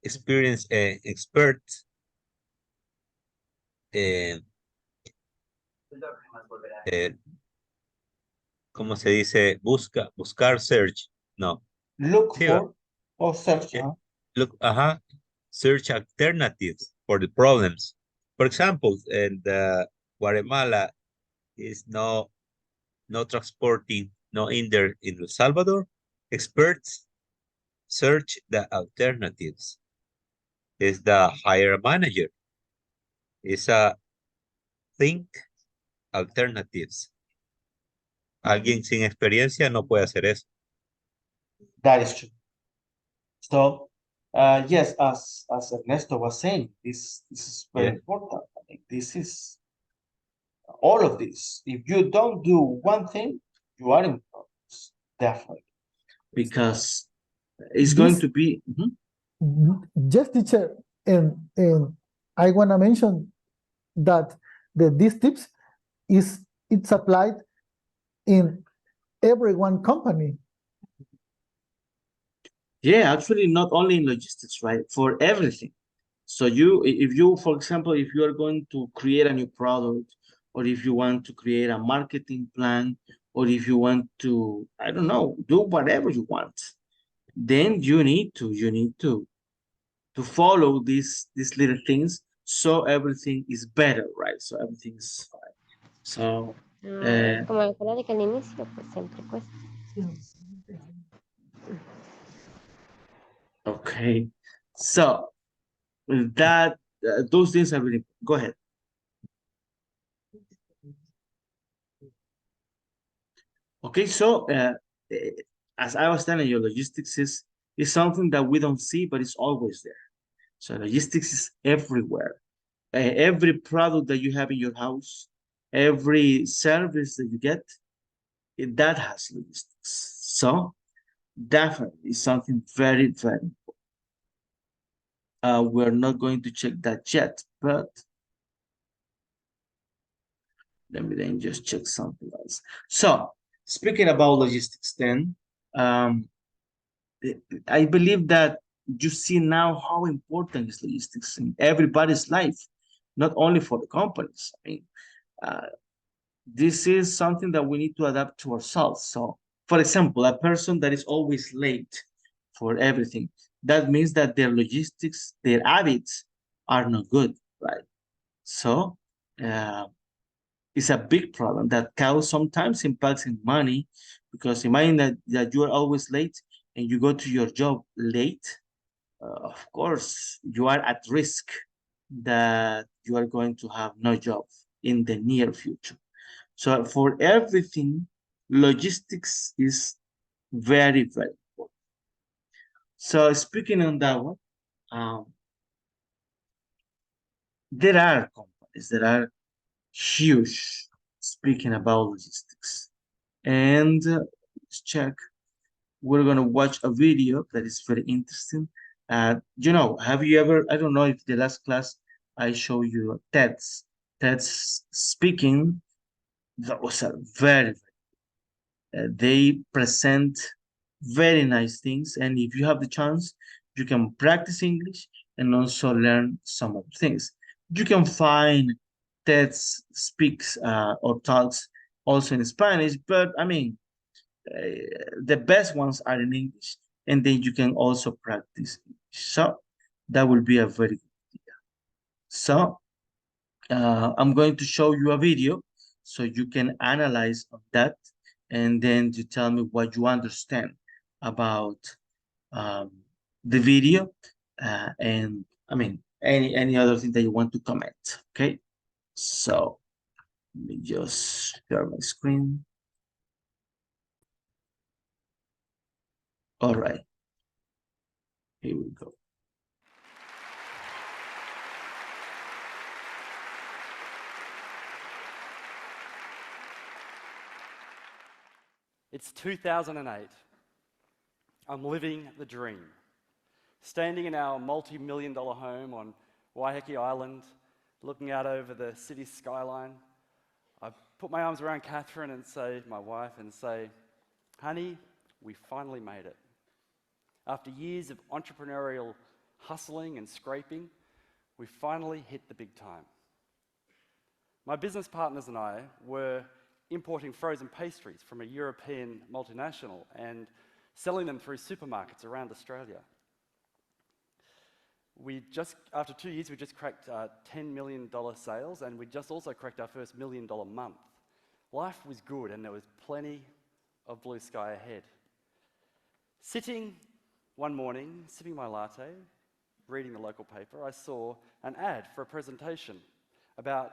expert ¿cómo se dice? Buscar, search, no. Look for or search. Look, search alternatives for the problems. For example, in Guatemala is no transporting, no in there in El Salvador. Experts search the alternatives. Is the hire manager. Is a think alternatives. Alguien sin experiencia no puede hacer eso. That is true. So, yes, as Ernesto was saying, this is very important. I think this is all of this. If you don't do one thing, you are in problems, definitely, because it's going to be. Just teacher, and I want to mention that these tips it's applied in every one company. Yeah, actually, not only in logistics, right? For everything. So if you, for example, if you are going to create a new product, or if you want to create a marketing plan, or if you want to, I don't know, do whatever you want, then you need to follow these little things so everything is better, right? So everything is fine. So como decía de que al inicio, pues siempre cuesta. Okay, so that those things are really important. Go ahead. Okay, so as I was telling you, logistics is something that we don't see, but it's always there. So logistics is everywhere. Every product that you have in your house, every service that you get, that has logistics. So definitely something very, very important. We're not going to check that yet, but let me then just check something else. So speaking about logistics then, I believe that you see now how important is logistics in everybody's life, not only for the companies. I mean, uh, this is something that we need to adapt to ourselves. So, for example, a person that is always late for everything, that means that their logistics, their habits are not good, right? So, uh, it's a big problem that causes sometimes impacts in money, because imagine that you are always late and you go to your job late. Of course, you are at risk that you are going to have no job in the near future. So for everything, logistics is very, very important. So speaking on that one, um, there are companies that are huge speaking about logistics. And let's check. We're gonna watch a video that is very interesting. Have you ever, I don't know if the last class I show you TED's speaking, those are very, they present very nice things. And if you have the chance, you can practice English and also learn some of the things. You can find TED speaks or talks also in Spanish, but I mean, the best ones are in English, and then you can also practice English. So that will be a very good idea. So I'm going to show you a video so you can analyze of that, and then you tell me what you understand about um, the video, and I mean any other thing that you want to comment. Okay, so let me just share my screen. All right, here we go. It's 2008. I'm living the dream. Standing in our multi-million-dollar home on Waiheke Island, looking out over the city skyline, I put my arms around Catherine and say, my wife, and say, honey, we finally made it. After years of entrepreneurial hustling and scraping, we finally hit the big time. My business partners and I were importing frozen pastries from a European multinational and selling them through supermarkets around Australia. After 2 years, we just cracked $10 million sales, and we just also cracked our first $1 million month. Life was good, and there was plenty of blue sky ahead. Sitting one morning, sipping my latte, reading the local paper, I saw an ad for a presentation about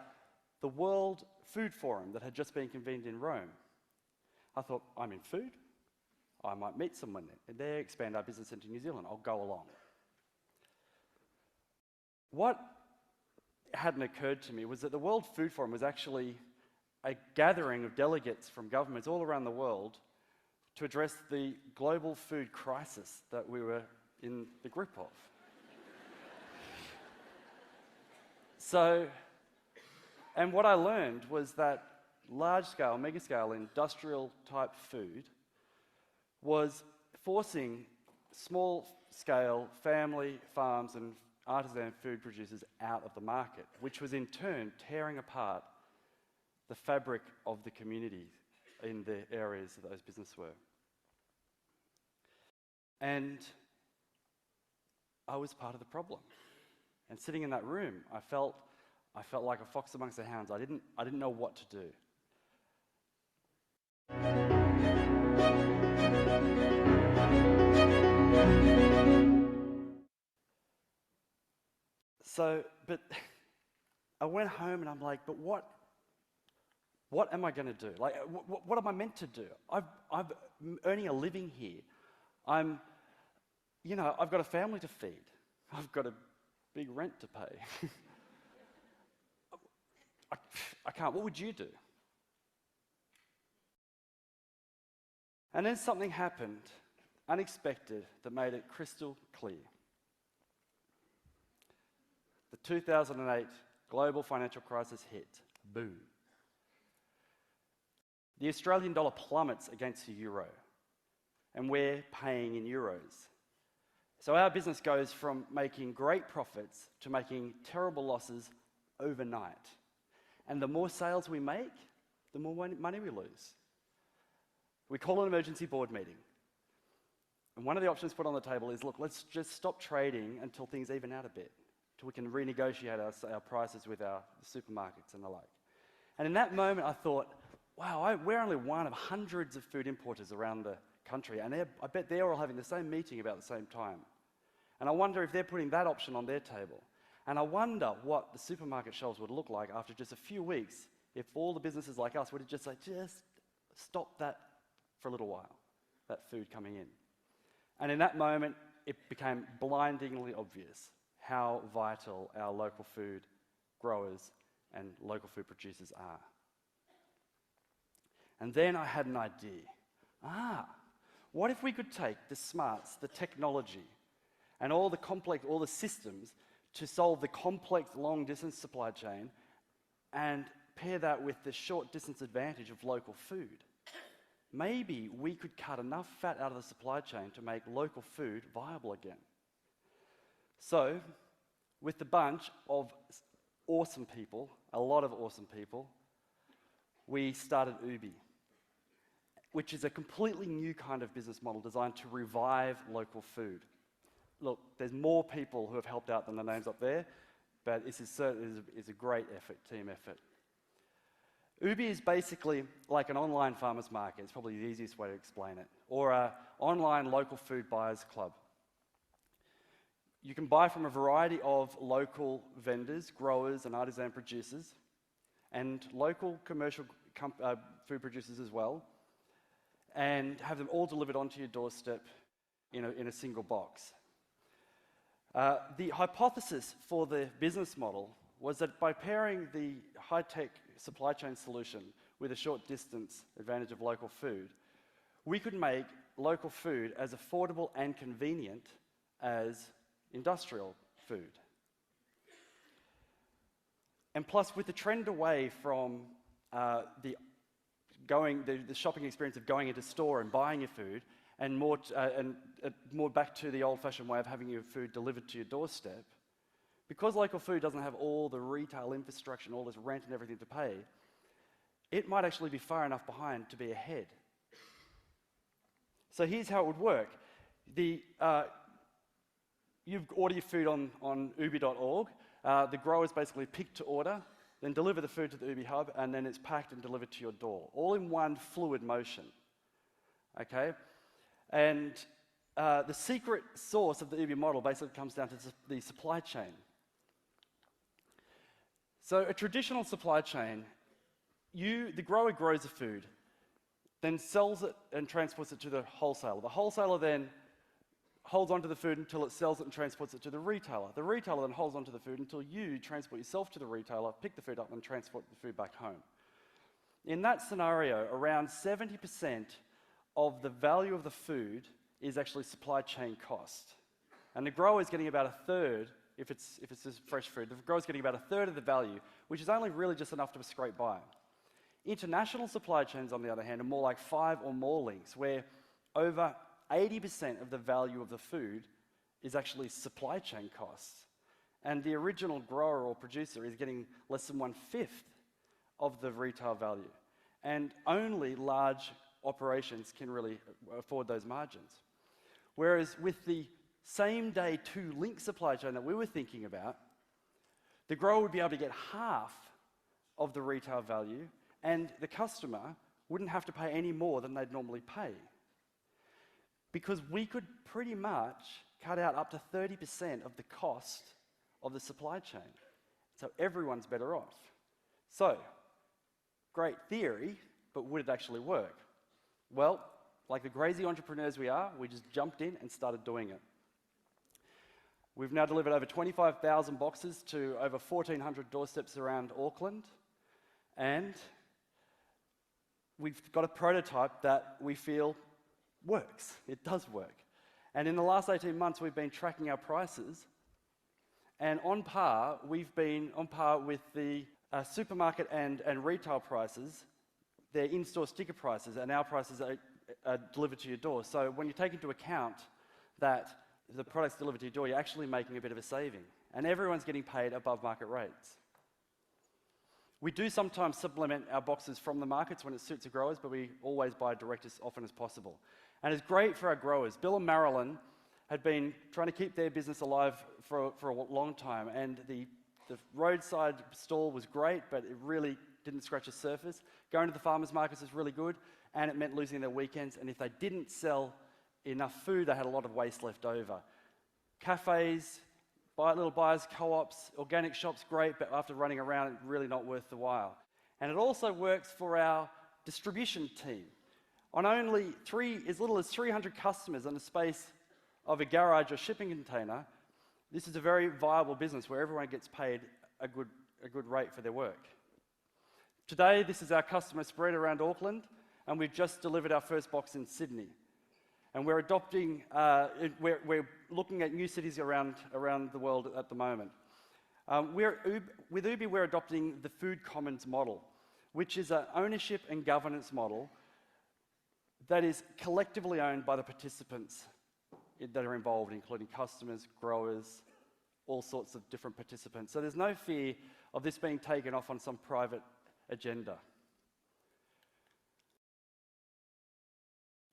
the World Food Forum that had just been convened in Rome. I thought, I'm in food. I might meet someone there, expand our business into New Zealand. I'll go along. What hadn't occurred to me was that the World Food Forum was actually a gathering of delegates from governments all around the world to address the global food crisis that we were in the grip of. And what I learned was that large-scale, mega-scale, industrial-type food was forcing small-scale family farms and artisan food producers out of the market, which was in turn tearing apart the fabric of the community in the areas that those businesses were. And I was part of the problem. And sitting in that room, I felt like a fox amongst the hounds. I didn't know what to do. So, but I went home and I'm like, but what am I going to do? Like, what am I meant to do? I'm earning a living here. I've got a family to feed. I've got a big rent to pay. I can't. What would you do? And then something happened, unexpected, that made it crystal clear. The 2008 global financial crisis hit. Boom. The Australian dollar plummets against the euro, and we're paying in euros. So our business goes from making great profits to making terrible losses overnight. And the more sales we make, the more money we lose. We call an emergency board meeting. And one of the options put on the table is, look, let's just stop trading until things even out a bit, till we can renegotiate our prices with our supermarkets and the like. And in that moment, I thought, wow, we're only one of hundreds of food importers around the country, and I bet they're all having the same meeting about the same time. And I wonder if they're putting that option on their table. And I wonder what the supermarket shelves would look like after just a few weeks if all the businesses like us would just say, just stop that for a little while, that food coming in. And in that moment, it became blindingly obvious how vital our local food growers and local food producers are. And then I had an idea. What if we could take the smarts, the technology, and all the systems to solve the complex long-distance supply chain and pair that with the short-distance advantage of local food? Maybe we could cut enough fat out of the supply chain to make local food viable again. So, with the bunch of awesome people, a lot of awesome people, we started Ubi, which is a completely new kind of business model designed to revive local food. Look, there's more people who have helped out than the names up there, but this is a great effort, team effort. Ubi is basically like an online farmers market. It's probably the easiest way to explain it. Or an online local food buyers club. You can buy from a variety of local vendors, growers and artisan producers, and local commercial food producers as well, and have them all delivered onto your doorstep in a single box. The hypothesis for the business model was that by pairing the high-tech supply chain solution with a short distance advantage of local food, we could make local food as affordable and convenient as industrial food. And plus, with the trend away from the shopping experience of going into store and buying your food, and more back to the old-fashioned way of having your food delivered to your doorstep, because local food doesn't have all the retail infrastructure and all this rent and everything to pay, it might actually be far enough behind to be ahead. So here's how it would work. You order your food on ubi.org. The growers basically pick to order, then deliver the food to the Ubi hub, and then it's packed and delivered to your door, all in one fluid motion. Okay? And the secret sauce of the Ubi model basically comes down to the supply chain. So a traditional supply chain, the grower grows the food, then sells it and transports it to the wholesaler. The wholesaler then holds onto the food until it sells it and transports it to the retailer. The retailer then holds onto the food until you transport yourself to the retailer, pick the food up and transport the food back home. In that scenario, around 70% of the value of the food is actually supply chain cost. And the grower is getting about a third, if it's just fresh food, the grower's getting about a third of the value, which is only really just enough to scrape by. International supply chains, on the other hand, are more like 5 or more links, where over 80% of the value of the food is actually supply chain costs. And the original grower or producer is getting less than 1/5 of the retail value. And only large operations can really afford those margins. Whereas with the same-day 2-link supply chain that we were thinking about, the grower would be able to get half of the retail value, and the customer wouldn't have to pay any more than they'd normally pay. Because we could pretty much cut out up to 30% of the cost of the supply chain. So everyone's better off. So, great theory, but would it actually work? Well, like the crazy entrepreneurs we are, we just jumped in and started doing it. We've now delivered over 25,000 boxes to over 1,400 doorsteps around Auckland, and we've got a prototype that we feel works. It does work. And in the last 18 months, we've been tracking our prices, and we've been on par with the supermarket and retail prices, their in-store sticker prices, and our prices are delivered to your door. So when you take into account that the product's delivered to your door, you're actually making a bit of a saving. And everyone's getting paid above market rates. We do sometimes supplement our boxes from the markets when it suits the growers, but we always buy direct as often as possible. And it's great for our growers. Bill and Marilyn had been trying to keep their business alive for a long time, and the roadside stall was great, but it really didn't scratch the surface. Going to the farmers markets is really good, and it meant losing their weekends, and if they didn't sell enough food, they had a lot of waste left over. Cafes, little buyers, co-ops, organic shops, great, but after running around, really not worth the while. And it also works for our distribution team. On only as little as 300 customers in the space of a garage or shipping container, this is a very viable business where everyone gets paid a good rate for their work. Today, this is our customer spread around Auckland, and we've just delivered our first box in Sydney. And we're adopting, we're looking at new cities around the world at the moment. With Ubi, we're adopting the Food Commons model, which is an ownership and governance model that is collectively owned by the participants that are involved, including customers, growers, all sorts of different participants. So there's no fear of this being taken off on some private agenda.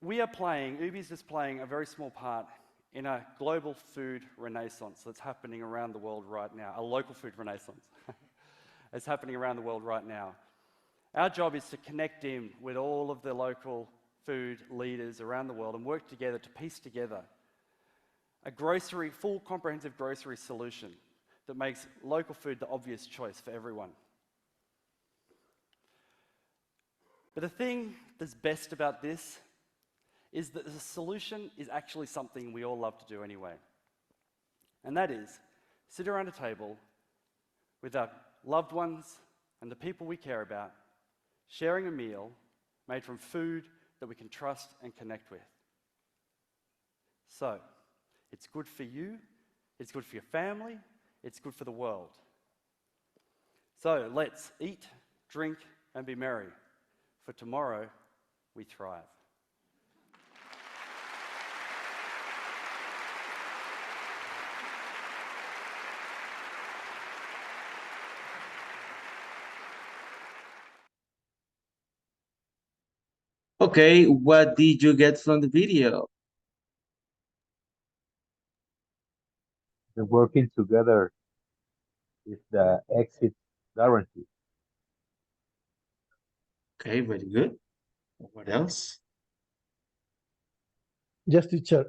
Ubi's just playing a very small part in a global food renaissance that's happening around the world right now, a local food renaissance. It's happening around the world right now. Our job is to connect in with all of the local food leaders around the world and work together to piece together a full comprehensive grocery solution that makes local food the obvious choice for everyone. But the thing that's best about this is that the solution is actually something we all love to do anyway. And that is sit around a table with our loved ones and the people we care about, sharing a meal made from food that we can trust and connect with. So, it's good for you, it's good for your family, it's good for the world. So, let's eat, drink, and be merry, for tomorrow we thrive. Okay, what did you get from the video? The working together is the exit guarantee. Okay, very good. What else? Yes, teacher.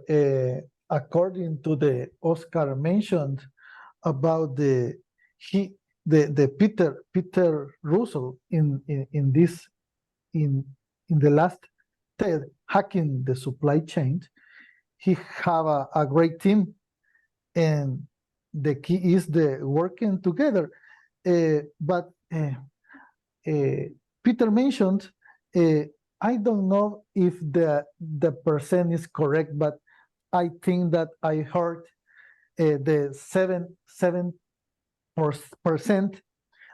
According to the Oscar mentioned about the Peter Russell in the last TED, hacking the supply chain, he have a great team, and the key is the working together. But Peter mentioned, I don't know if the percent is correct, but I think that I heard the 7%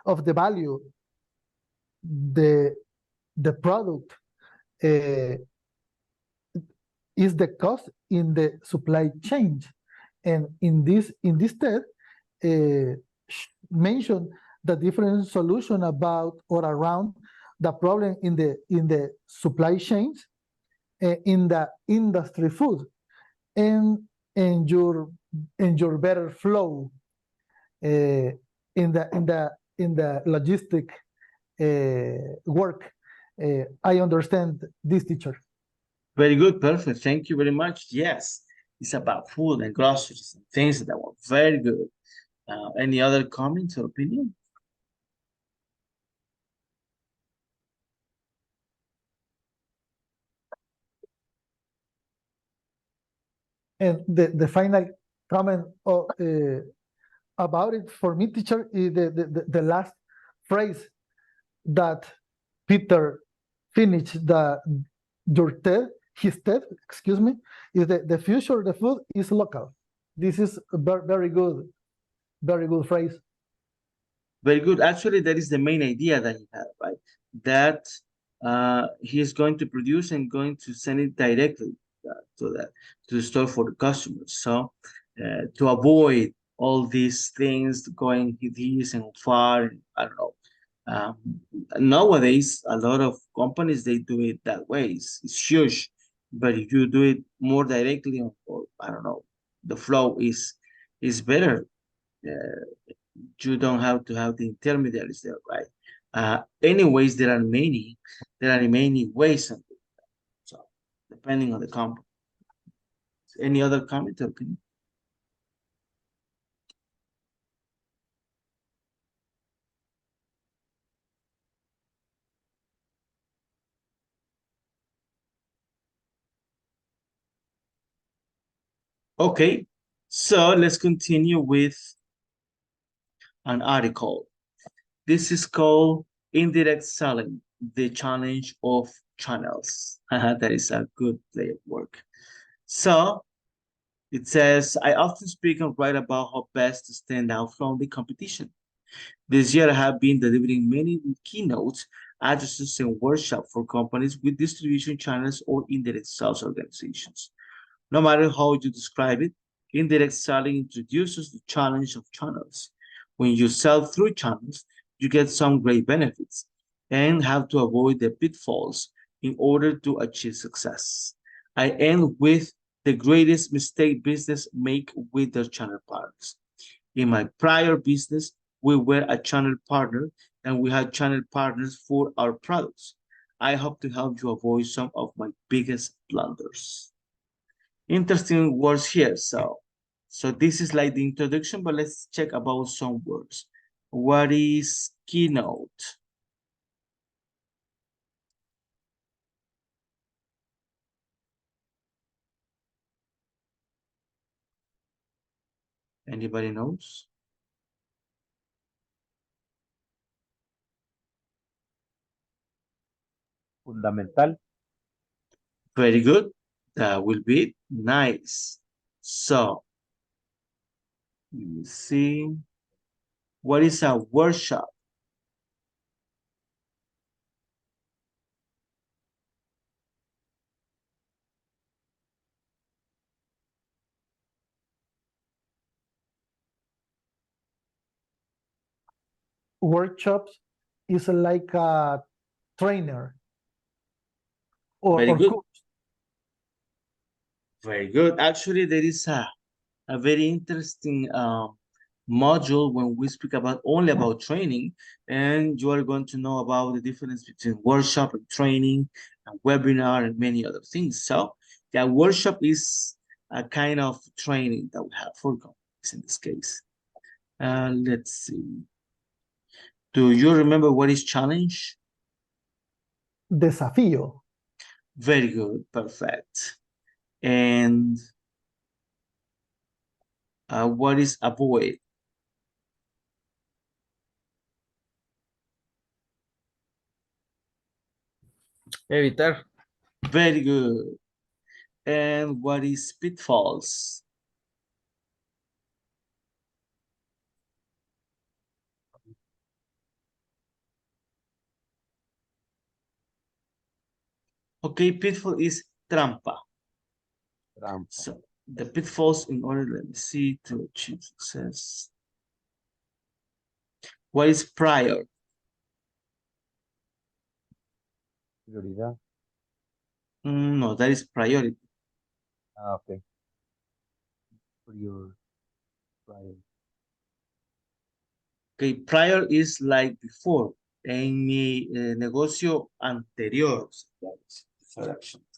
of the value the product is the cost in the supply chain, and in this TED mentioned the different solution about or around the problem in the supply chains, in the industry food, and your better flow in the logistic work. I understand this, teacher. Very good, perfect. Thank you very much. Yes, it's about food and groceries and things that were very good. Any other comments or opinion? And the final comment about it for me, teacher, is the last phrase that Peter finished his TED, excuse me, is the future of the food is local. This is a very good phrase. Very good. Actually, that is the main idea that he had, right? That he is going to produce and going to send it directly to the store for the customers. So to avoid all these things going this and far, and I don't know. Nowadays, a lot of companies they do it that way. It's huge, but if you do it more directly, or I don't know, the flow is better. You don't have to have the intermediaries there, right? Anyways, there are many ways of doing that. So depending on the company. Any other comment or opinion? Okay, so let's continue with an article. This is called Indirect Selling, the Challenge of Channels. That is a good play of work. So it says, I often speak and write about how best to stand out from the competition. This year, I have been delivering many keynotes, addresses, and workshops for companies with distribution channels or indirect sales organizations. No matter how you describe it, indirect selling introduces the challenge of channels. When you sell through channels, you get some great benefits and have to avoid the pitfalls in order to achieve success. I end with the greatest mistake business make with their channel partners. In my prior business, we were a channel partner and we had channel partners for our products. I hope to help you avoid some of my biggest blunders. Interesting words here. So this is like the introduction, but let's check about some words. What is keynote? Anybody knows? Fundamental. Very good. That will be nice. So let me see. What is a workshop? Workshops is like a trainer or Very good. coach. Very good. Actually, there is a very interesting module when we speak about only about training, and you are going to know about the difference between workshop and training and webinar and many other things. So yeah, workshop is a kind of training that we have for companies in this case. Let's see. Do you remember what is challenge? Desafío. Very good. Perfect. And what is avoid? Evitar. Very good. And what is pitfalls? Okay, pitfall is trampa. Trampa. So the pitfalls in order, let me see, to achieve success. What is prior? Prioridad. No, that is priority. Okay. Prior. Okay, prior is like before. En mi negocio anterior.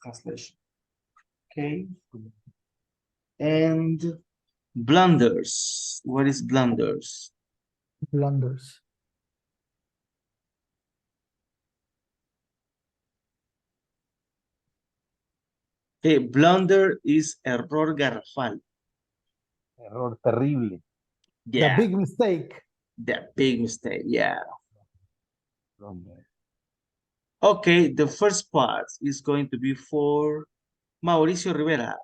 Translation. Okay. And Blunders. What is blunders? Blunders. A blunder is error garrafal. Error terrible. Yeah, The big mistake. the big mistake. Yeah. Hombre. Okay, the first part is going to be for Mauricio Rivera.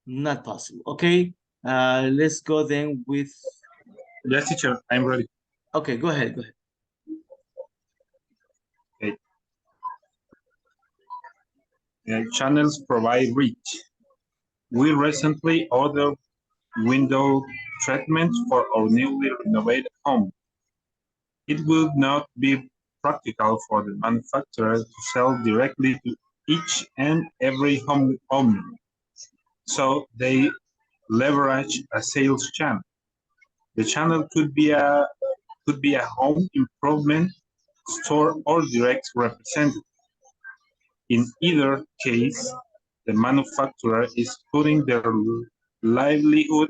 Not possible. Okay, let's go then with. Yes, teacher, I'm ready. Okay, go ahead. Go ahead. Channels provide reach. We recently ordered window treatment for our newly renovated home. It would not be practical for the manufacturer to sell directly to each and every homeowner, so they leverage a sales channel. The channel could be a home improvement store or direct representative. In either case, the manufacturer is putting their livelihood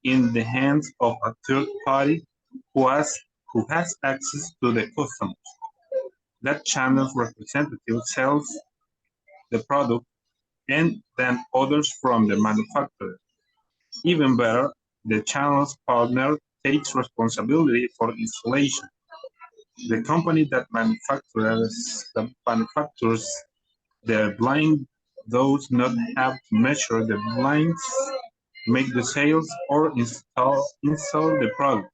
in the hands of a third party who has access to the customers. That channel's representative sells the product and then orders from the manufacturer. Even better, the channel's partner takes responsibility for installation. The company that manufactures the blind does not have to measure the blinds, make the sales, or install the product.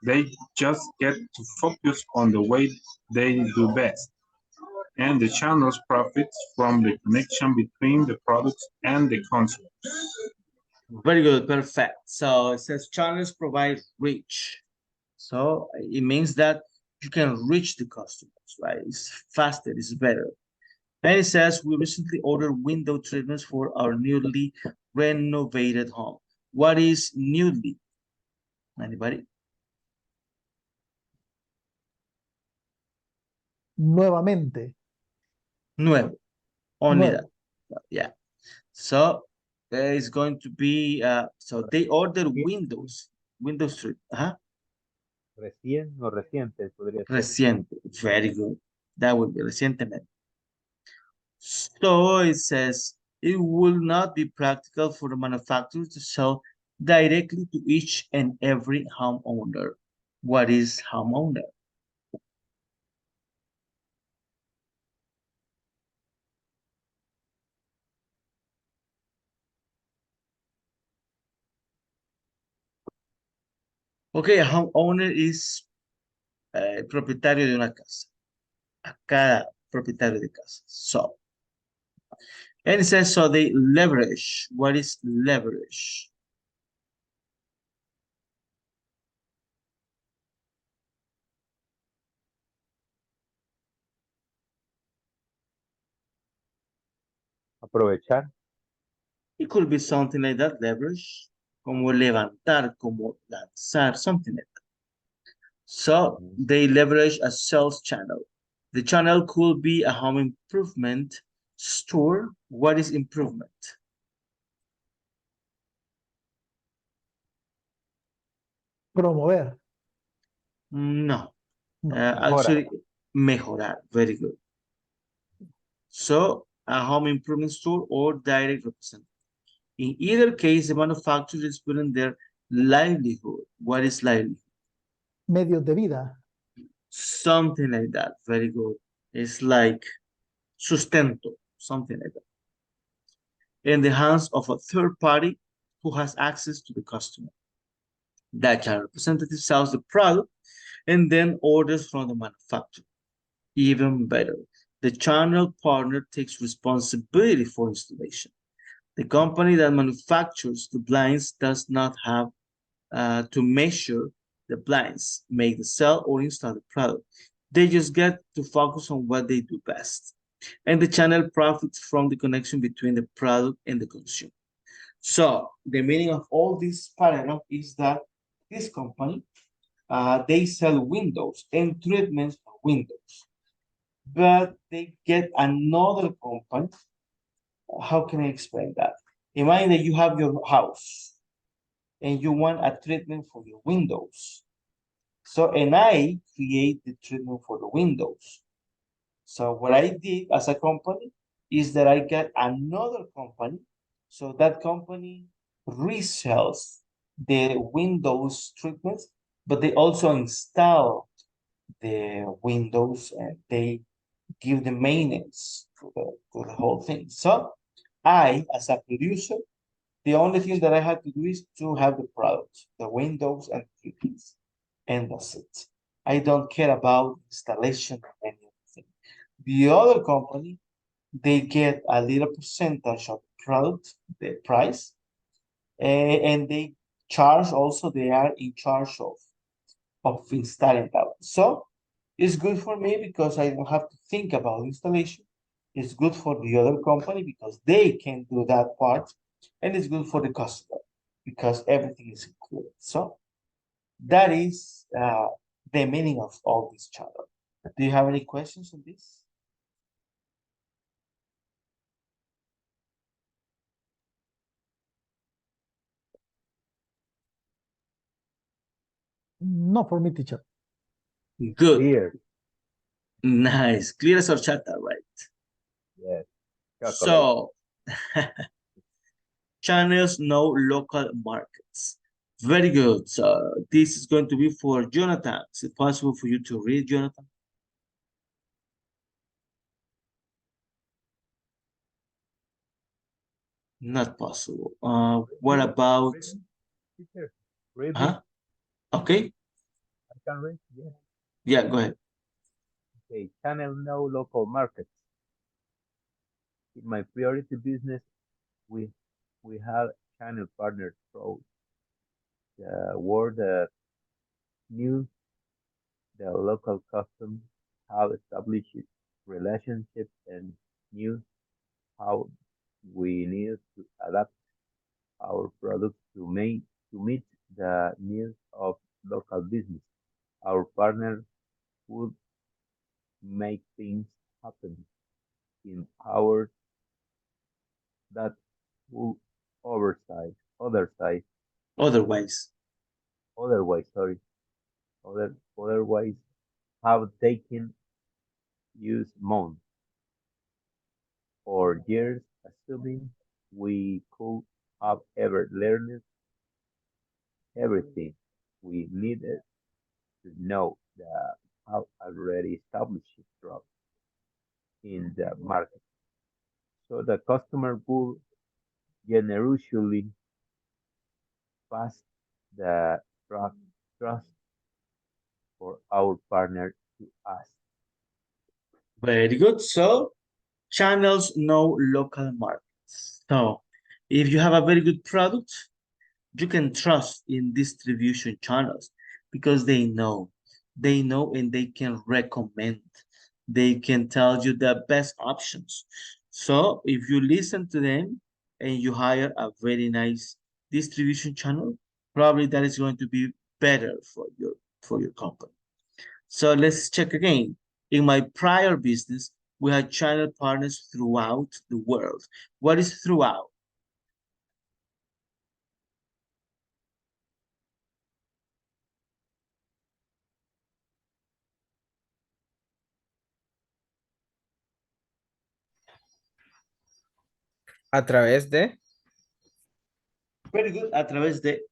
They just get to focus on the way they do best. And the channels profits from the connection between the products and the consumers. Very good, perfect. So it says channels provide reach. So it means that you can reach the customers, right? It's faster, it's better. And it says we recently ordered window treatments for our newly renovated home. What is newly? Anybody? Nuevamente. Nuevo. Only Nuevo. that. Yeah. So there is going to be, so they ordered windows treatment. Recién o reciente podría ser. Reciente. Very good. That would be recientemente. So it says it will not be practical for the manufacturer to sell directly to each and every homeowner. What is homeowner? Okay, a homeowner is propietario de una casa. A cada propietario de casa. So, and it says, so they leverage. What is leverage? Aprovechar. It could be something like that, leverage. Como levantar, como lanzar, something like that. So they leverage a sales channel. The channel could be a home improvement store. What is improvement? Promover. No. No. Actually, mejorar. Very good. So a home improvement store or direct representative. In either case, the manufacturer is putting their livelihood. What is livelihood? Medios de vida. Something like that. Very good. It's like sustento, something like that. In the hands of a third party who has access to the customer. That channel representative sells the product and then orders from the manufacturer. Even better, the channel partner takes responsibility for installation. The company that manufactures the blinds does not have to measure the blinds, make the sell, or install the product. They just get to focus on what they do best. And the channel profits from the connection between the product and the consumer. So the meaning of all this paragraph is that this company, they sell windows and treatments for windows. But they get another company. How can I explain that? Imagine that you have your house and you want a treatment for your windows. So, and I create the treatment for the windows. So what I did as a company is that I got another company. So that company resells the Windows treatments, but they also install the Windows and they give the maintenance to the whole thing. So I, as a producer, the only thing that I had to do is to have the product, the Windows and treatments, and that's it. I don't care about installation or anything. The other company, they get a little percentage of the product, the price, and they charge also, they are in charge of installing that one. So it's good for me because I don't have to think about installation. It's good for the other company because they can do that part, and it's good for the customer because everything is included. So that is the meaning of all this channel. Do you have any questions on this? No, for me, teacher. Good. Clear. Nice. Clear as horchata, right? Yes. So, channels know local markets. Very good. So this is going to be for Jonathan. Is it possible for you to read, Jonathan? Not possible. What about? Teacher, read Huh? Okay. I can read. Yeah. Yeah, go ahead. Okay. Channel know local markets. In my priority business, we have channel partners through the word news, the local customs, how established relationships and news, how we need to adapt our products to meet the needs of local business. Our partner would make things happen in hours that would otherwise have taken use months or years, assuming we could have ever learned everything we needed to know that have already established trust in the market. So the customer will generously pass the trust for our partner to us. Very good. So channels know local markets. So if you have a very good product, you can trust in distribution channels because they know and they can recommend. They can tell you the best options. So if you listen to them and you hire a very nice distribution channel, probably that is going to be better for your company. So let's check again. In my prior business, we had channel partners throughout the world. What is throughout? A través de. Very good. A través de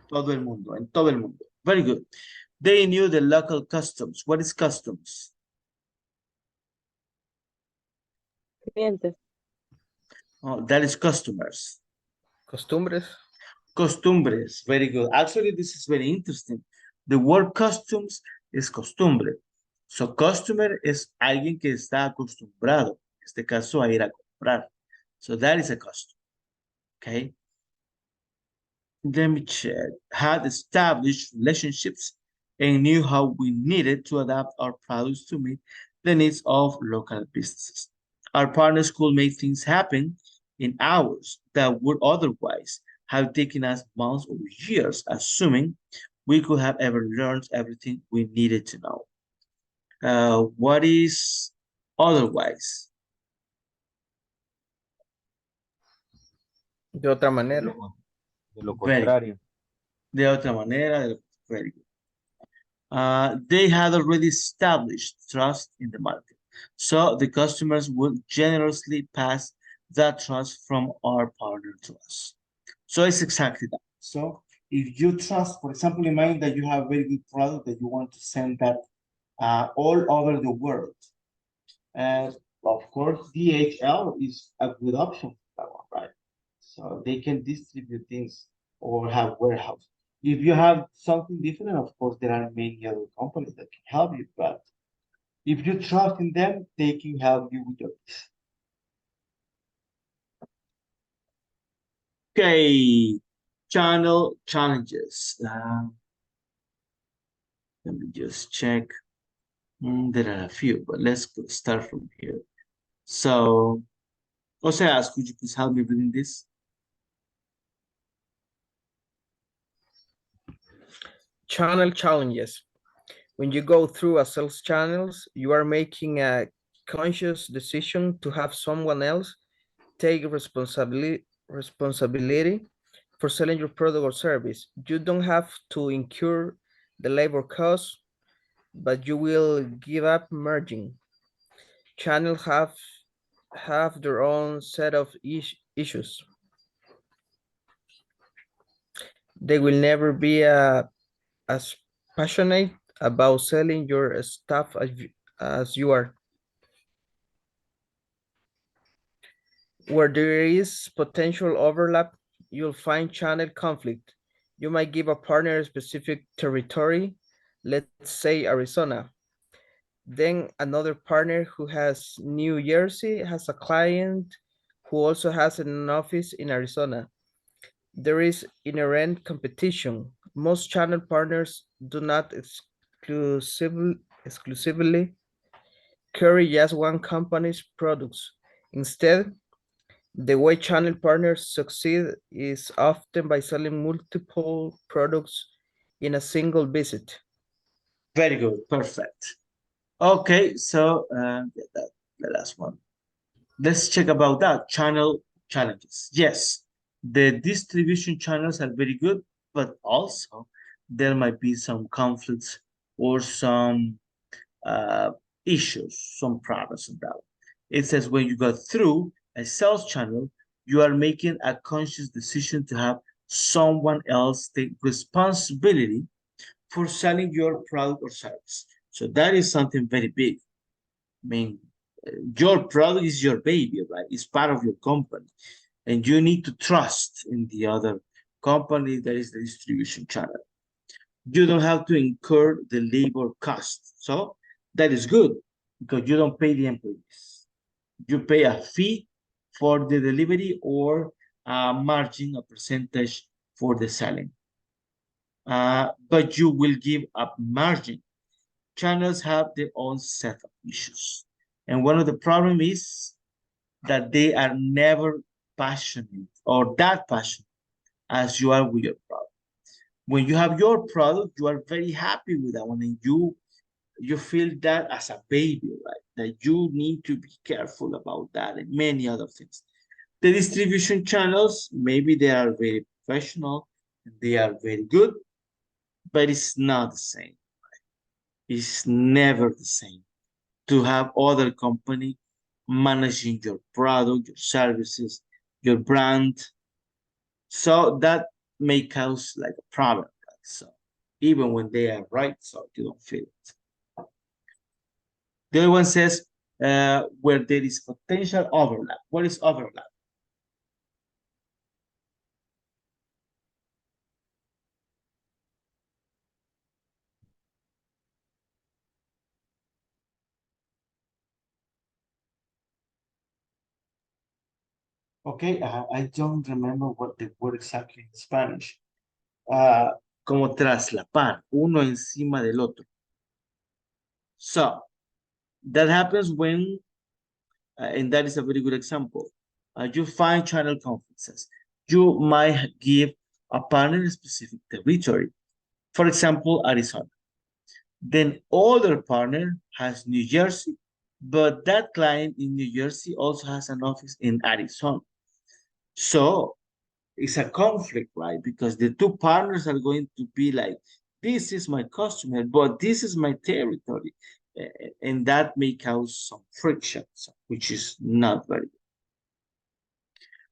todo el mundo, en todo el mundo. Very good. They knew the local customs. What is customs? Clientes. Oh, that is customers. Costumbres. Costumbres. Very good. Actually, this is very interesting. The word customs is costumbre. So, customer es alguien que está acostumbrado, en este caso, a ir a comprar. So, that is a custom. Okay. Let me check. Had established relationships and knew how we needed to adapt our products to meet the needs of local businesses. Our partners could make things happen in hours that would otherwise have taken us months or years, assuming we could have ever learned everything we needed to know. What is otherwise? De otra manera. De lo Very good. contrario. De otra manera, very good. They had already established trust in the market, so the customers would generously pass that trust from our partner to us. So it's exactly that. So if you trust, for example, imagine that you have a very good product that you want to send that all over the world. And of course, DHL is a good option for that one, right? So they can distribute things or have warehouse. If you have something different, of course, there are many other companies that can help you, but if you trust in them, they can help you with your business. Okay, channel challenges. Let me just check. There are a few, but let's start from here. So, Oseas, could you please help me reading this? Channel challenges. When you go through a sales channels, you are making a conscious decision to have someone else take responsibility for selling your product or service. You don't have to incur the labor costs, but you will give up margin. Channels have their own set of issues. They will never be as passionate about selling your stuff as you are. Where there is potential overlap, you'll find channel conflict. You might give a partner a specific territory, let's say Arizona. Then another partner who has New Jersey has a client who also has an office in Arizona. There is inherent competition. Most channel partners do not exclusively carry just one company's products. Instead, the way channel partners succeed is often by selling multiple products in a single visit. Very good, perfect. Okay, so the last one. Let's check about that, channel challenges. Yes, the distribution channels are very good, but also there might be some conflicts or some issues, some problems with that. It says when you go through a sales channel, you are making a conscious decision to have someone else take responsibility for selling your product or service. So that is something very big. I mean, your product is your baby, right? It's part of your company. And you need to trust in the other company that is the distribution channel. You don't have to incur the labor cost. So that is good because you don't pay the employees. You pay a fee for the delivery or a margin, a percentage for the selling. But you will give up margin. Channels have their own set of issues. And one of the problems is that they are never passionate or that passionate as you are with your product. When you have your product, you are very happy with that one and you feel that as a baby, right? That you need to be careful about that and many other things. The distribution channels, maybe they are very professional and they are very good, but it's not the same. Right? It's never the same to have other company managing your product, your services, your brand. So that may cause like a problem. Right? So even when they are right, so you don't feel it. The other one says where there is potential overlap. What is overlap? Okay, I don't remember what the word exactly in Spanish. Como traslapar, uno encima del otro. So, that happens when, and that is a very good example, you find channel conflicts. You might give a partner a specific territory. For example, Arizona. Then other partner has New Jersey, but that client in New Jersey also has an office in Arizona. So it's a conflict, right? Because the two partners are going to be like, this is my customer, but this is my territory. And that may cause some frictions, which is not very good.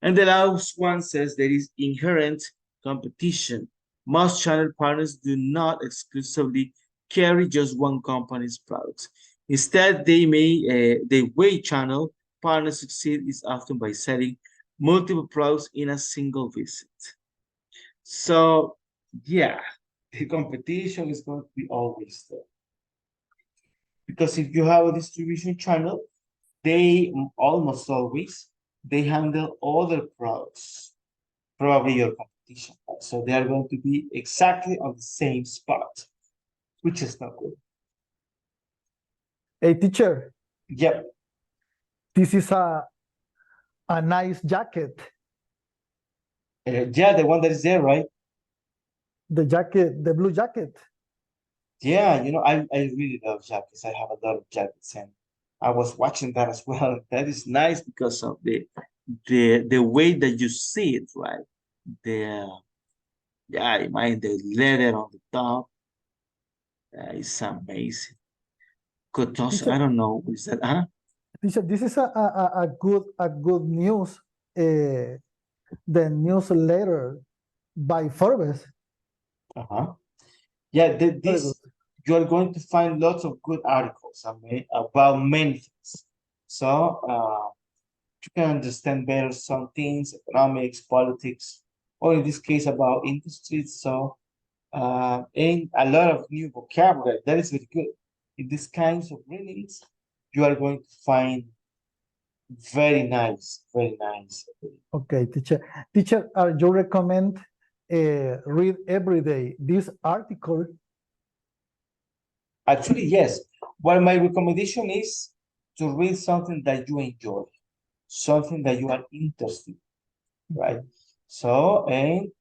And the last one says there is inherent competition. Most channel partners do not exclusively carry just one company's products. Instead, the way channel partners succeed is often by selling multiple products in a single visit. So, yeah, the competition is going to be always there. Because if you have a distribution channel, they almost always, they handle other products, probably your competition. So they are going to be exactly on the same spot, which is not good. Hey, teacher, Yep. this is a nice jacket. Yeah, the one that is there, right? The jacket, the blue jacket. Yeah, you know, I really love jackets. I have a lot of jackets, and I was watching that as well. That is nice because of the way that you see it, right? The yeah, I mind the leather on the top. It's amazing. Cotos, I don't know, is that Teacher, this is a good news. The newsletter by Forbes. Yeah, this you are going to find lots of good articles about many things. So you can understand better some things, economics, politics, or in this case about industries. So and a lot of new vocabulary. That is very good. In these kinds of readings, you are going to find very nice, very nice. Okay, teacher. Teacher, you recommend read every day this article? Actually, yes. Well, my recommendation is to read something that you enjoy, something that you are interested in, right? So, and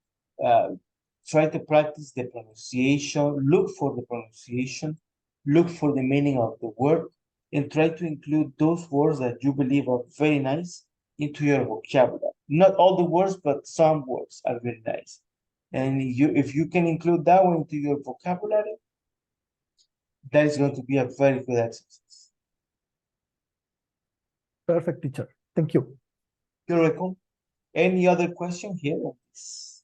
try to practice the pronunciation, look for the pronunciation, look for the meaning of the word, and try to include those words that you believe are very nice into your vocabulary. Not all the words, but some words are very nice. And if you can include that one into your vocabulary, that is going to be a very good exercise. Perfect, teacher. Thank you. You're welcome. Any other question here on this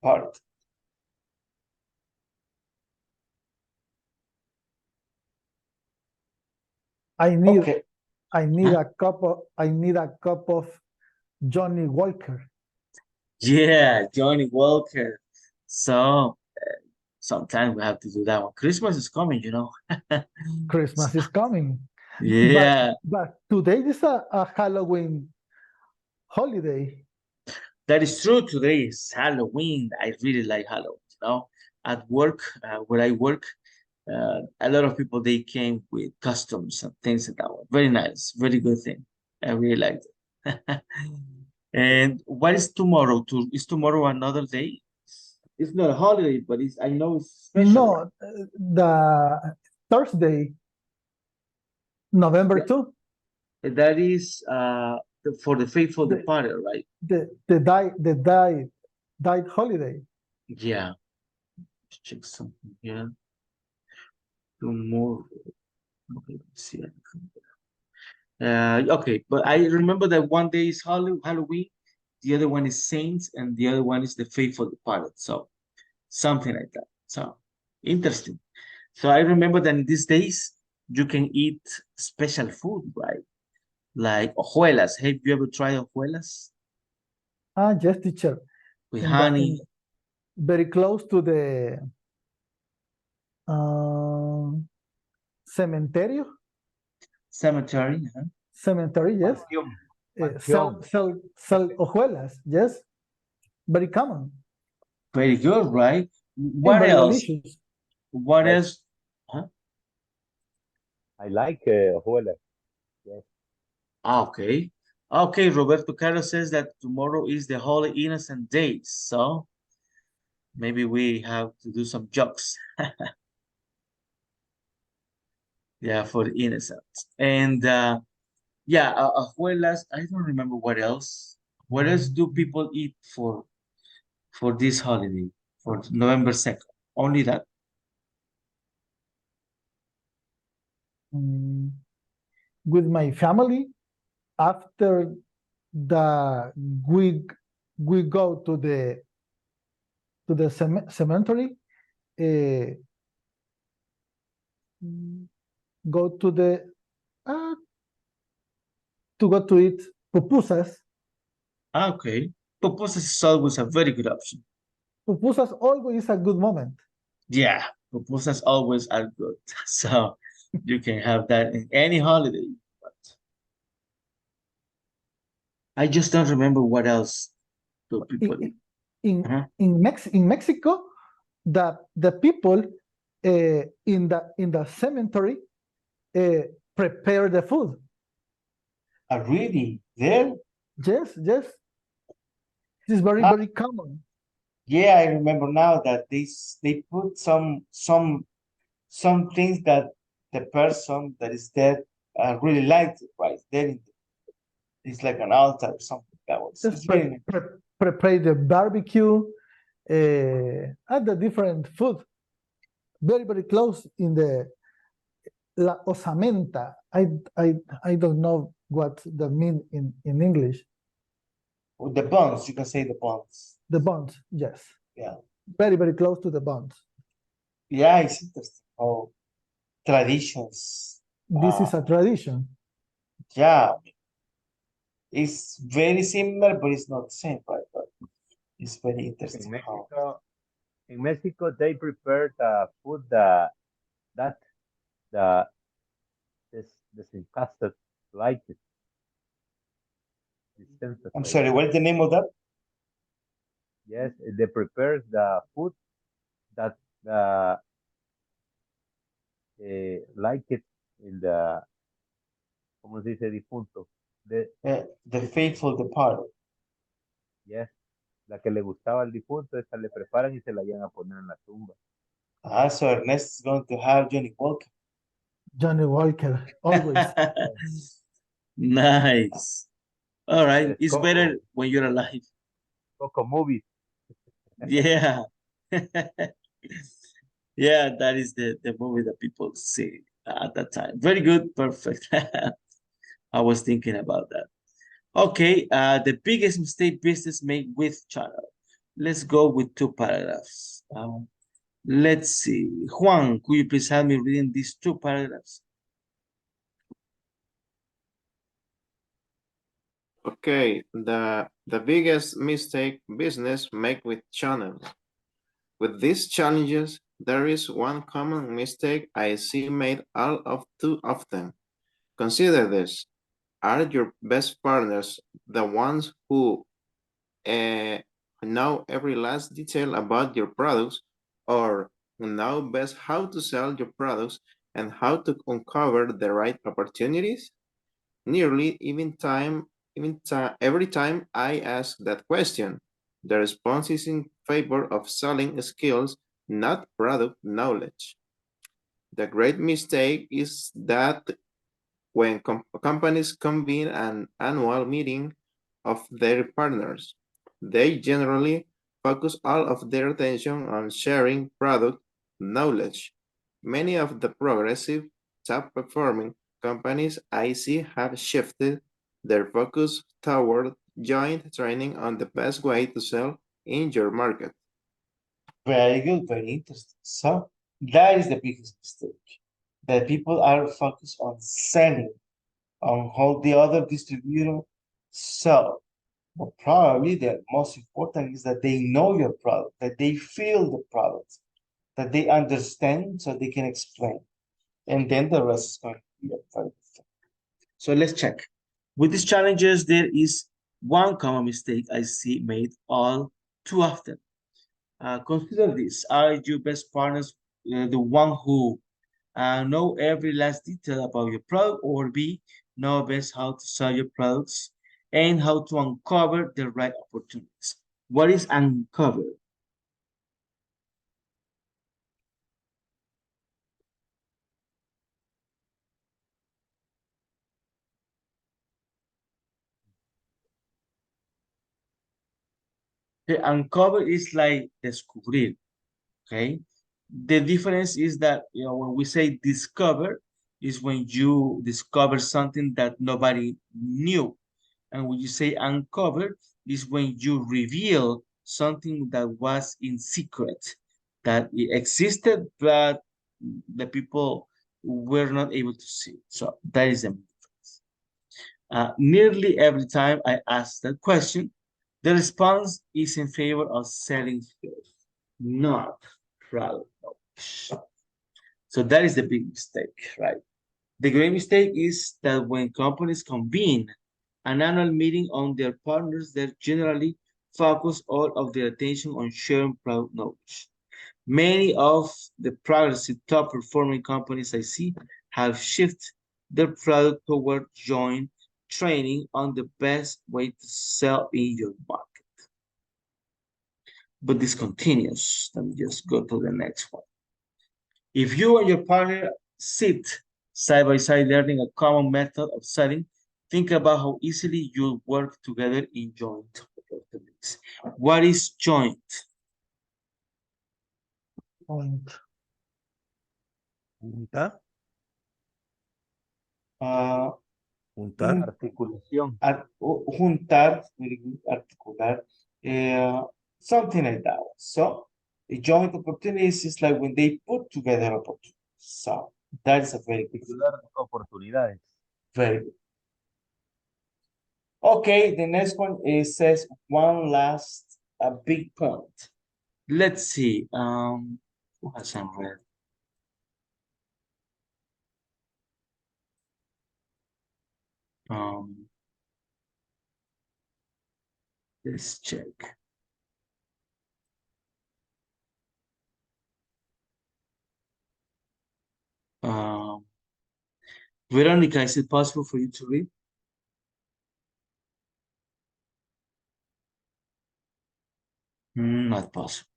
part? I need Okay. I need a cup of Johnny Walker. Yeah, Johnny Walker. So sometimes we have to do that one. Christmas is coming, you know. Christmas is coming. Yeah. But today is a Halloween holiday. That is true. Today is Halloween. I really like Halloween, you know. At work, where I work, a lot of people, they came with costumes and things like that one. Very nice. Very good thing. I really liked it. And what is tomorrow? Is tomorrow another day? It's not a holiday, but I know it's special. No, the Thursday, November 2. That is for the faithful departed, right? The died holiday. Yeah. Let's check something here. Tomorrow. Okay, let's see. Okay, but I remember that one day is Halloween, the other one is Saints, and the other one is the faithful departed. So something like that. So interesting. So I remember that in these days you can eat special food, right? Like hojuelas. Have you ever tried hojuelas? Yes, teacher. With honey. Very close to the cementerio. Cemetery. Cemetery, yes. Sell hojuelas, yes. Very common. Very good, right? What else? Delicious. What else? I like hojuelas. Yes. Okay. Okay, Roberto Carlos says that tomorrow is the Holy Innocent Day. So Maybe we have to do some jokes. Yeah, for the innocent. And yeah, abuelas, I don't remember what else. What else do people eat for this holiday, for November 2nd? Only that? With my family, after the we go to the cemetery, go to the to go to eat pupusas. Okay. Pupusas is always a very good option. Pupusas always a good moment. Yeah, pupusas always are good. So you can have that in any holiday. But I just don't remember what else do people eat. In Mexico, the people in the cemetery prepare the food. Really? There? Yes. This is very common. Yeah, I remember now that they put some things that the person that is dead really liked, right? Then it's like an altar or something that was. Just prepare the barbecue, add the different food. Very close in the la osamenta. I don't know what that mean in English. With the buns, you can say the buns. The buns, yes. Yeah. Very close to the buns. Yeah, it's interesting how traditions. This is a tradition. Yeah. It's very similar, but it's not the same, right? But it's very interesting. In Mexico, they prepare the food that the disencasted like it. I'm sorry, what's the name of that? Yes, they prepare the food that like it in the, ¿cómo se dice difunto? The faithful departed. Yes, la que le gustaba al difunto, esa le preparan y se la llevan a poner en la tumba. So Ernest is going to have Johnny Walker. Johnny Walker, always. Nice. All right, it's better when you're alive. Coco movies. Yeah. Yeah, that is the movie that people see at that time. Very good, perfect. I was thinking about that. Okay, the biggest mistake business made with channel. Let's go with 2 paragraphs. Let's see. Juan, could you please help me reading these 2 paragraphs? Okay, the biggest mistake business make with channels. With these challenges, there is one common mistake I see made all of too often. Consider this. Are your best partners the ones who know every last detail about your products, or know best how to sell your products and how to uncover the right opportunities? Nearly every time I ask that question, the response is in favor of selling skills, not product knowledge. The great mistake is that when companies convene an annual meeting of their partners, they generally focus all of their attention on sharing product knowledge. Many of the progressive, top-performing companies I see have shifted their focus toward joint training on the best way to sell in your market. Very good, very interesting. So that is the biggest mistake. That people are focused on selling, on how the other distributor sell. But probably the most important is that they know your product, that they feel the product, that they understand so they can explain. And then the rest is going to be very different. So let's check. With these challenges, there is one common mistake I see made all too often. Consider this. Are your best partners the one who know every last detail about your product, or B, know best how to sell your products and how to uncover the right opportunities? What is uncover? Okay, uncover is like descubrir. Okay, the difference is that when we say discover is when you discover something that nobody knew, and when you say uncover is when you reveal something that was in secret, that it existed but the people were not able to see it. So that is the difference. Nearly every time I ask that question, the response is in favor of selling skills, not product knowledge. So that is the big mistake, right? The great mistake is that when companies convene an annual meeting on their partners, they generally focus all of their attention on sharing product knowledge. Many of the progressive top performing companies I see have shifted their product toward joint training on the best way to sell in your market. But this continues. Let me just go to the next one. If you and your partner sit side by side learning a common method of selling, think about how easily you'll work together in joint opportunities. What is joint? Joint. Juntar. Juntar. Articulación. Juntar, articular, something like that. So, a joint opportunities is like when they put together opportunities. So, that is a very good. Oportunidades. Very good. Okay, the next one is says one last big point. Let's see. Who has some read? Let's check. Veronica, is it possible for you to read? Not possible.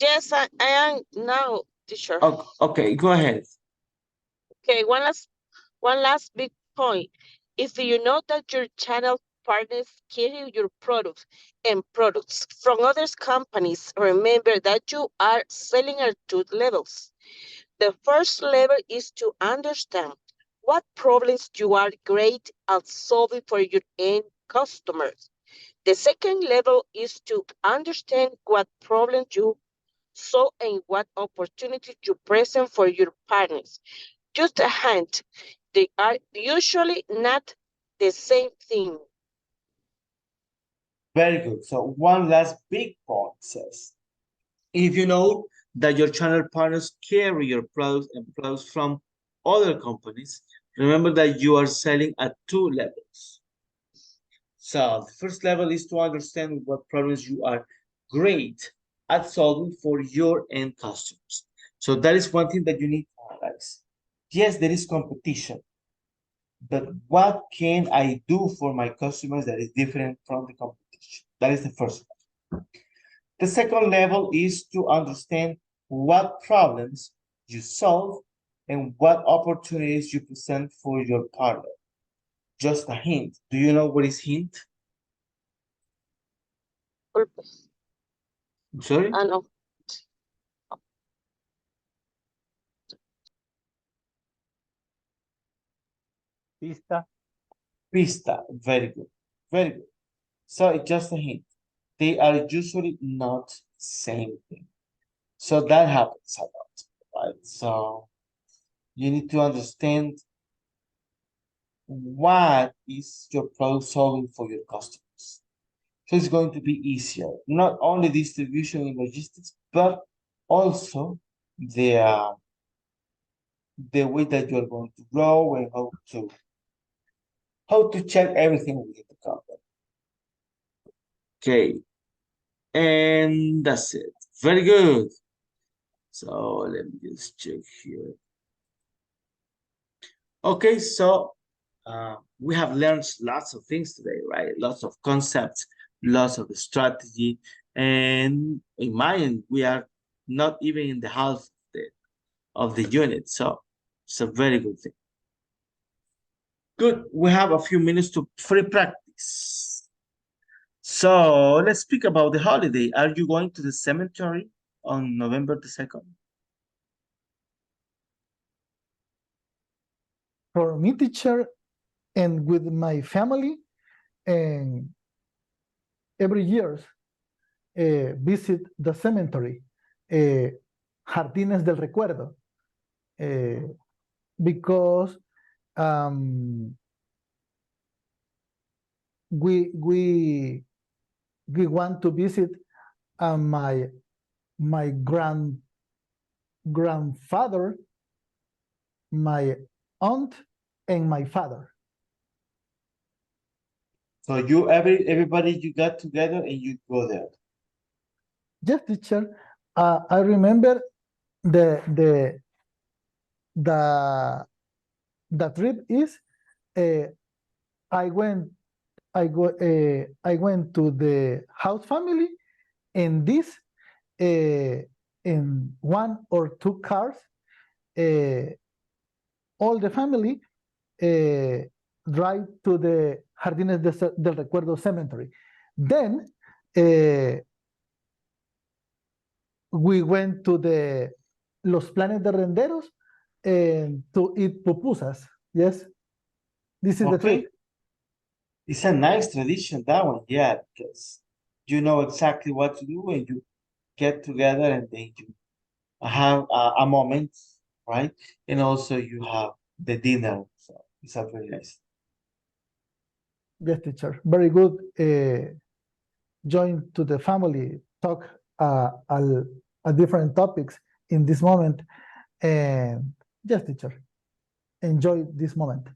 Yes, I am now, teacher. Okay, go ahead. Okay, one last big point. If you know that your channel partners carry your products and products from other companies, remember that you are selling at two levels. The first level is to understand what problems you are great at solving for your end customers. The second level is to understand what problems you solve and what opportunities you present for your partners. Just a hint, they are usually not the same thing. Very good. So one last big point says, if you know that your channel partners carry your products and products from other companies, remember that you are selling at two levels. So the first level is to understand what problems you are great at solving for your end customers. So that is one thing that you need to analyze. Yes, there is competition, but what can I do for my customers that is different from the competition? That is the first one. The second level is to understand what problems you solve and what opportunities you present for your partner. Just a hint. Do you know what is hint? I'm sorry? No. Pista. Pista. Very good. Very good. So it's just a hint. They are usually not the same thing. So that happens a lot, right? So you need to understand what is your product solving for your customers. So it's going to be easier, not only distribution and logistics, but also the way that you're going to grow and how to check everything within the company. Okay, and that's it. Very good. So let me just check here. Okay, so we have learned lots of things today, right? Lots of concepts, lots of strategy, and in my end, we are not even in the half of the unit, so it's a very good thing. Good, we have a few minutes to free practice. So let's speak about the holiday. Are you going to the cemetery on November the 2nd? For me, teacher, and with my family, and every year visit the cemetery, Jardines del Recuerdo, because we want to visit my grandfather, my aunt, and my father. So everybody you got together and you go there. Yes, teacher. I remember the trip is I went to the house family, and this in one or two cars, all the family drive to the Jardines del Recuerdo cemetery. Then we went to the Los Planes de Renderos to eat pupusas. Yes, this is the trip. It's a nice tradition, that one, yeah, because you know exactly what to do and you get together and then you have a moment, right? And also you have the dinner, so it's a very nice. Yes, teacher, very good. Join to the family, talk different topics in this moment, and yes, teacher, enjoy this moment.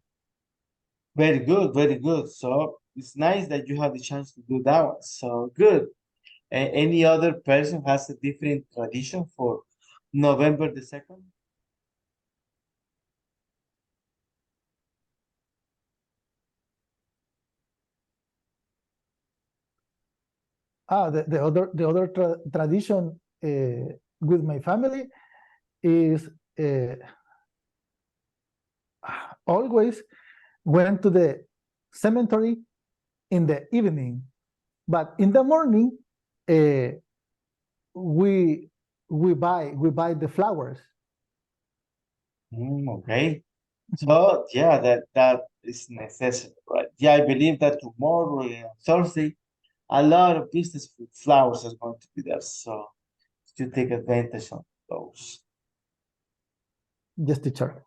Very good, very good. So it's nice that you have the chance to do that one. So good. Any other person has a different tradition for November the 2nd? The other tradition with my family is always went to the cemetery in the evening, but in the morning we buy the flowers. Okay. So yeah, that is necessary, right? Yeah, I believe that tomorrow and Thursday, a lot of business with flowers is going to be there. So you take advantage of those. Yes, teacher.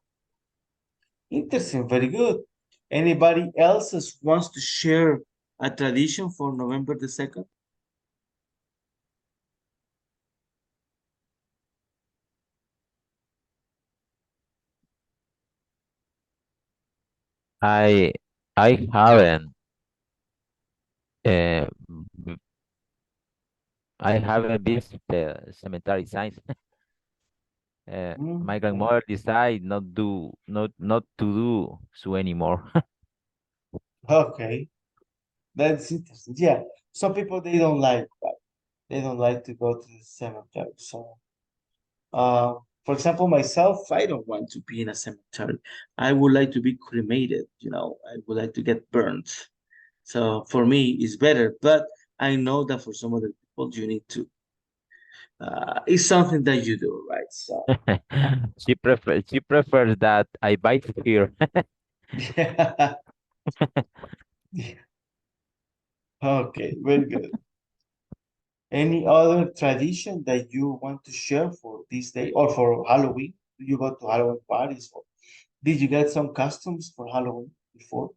Interesting, very good. Anybody else wants to share a tradition for November the 2nd? I haven't uh, I haven't visited the cemetery signs. My grandmother decided not to do so anymore. Okay, that's interesting. Yeah, some people they don't like that. They don't like to go to the cemetery. So, for example, myself, I don't want to be in a cemetery. I would like to be cremated. You know, I would like to get burned. So for me, it's better. But I know that for some other people, you need to. It's something that you do, right? So. She prefers that I bite here. Yeah. Okay, very good. Any other tradition that you want to share for this day or for Halloween? Do you go to Halloween parties or did you get some costumes for Halloween before?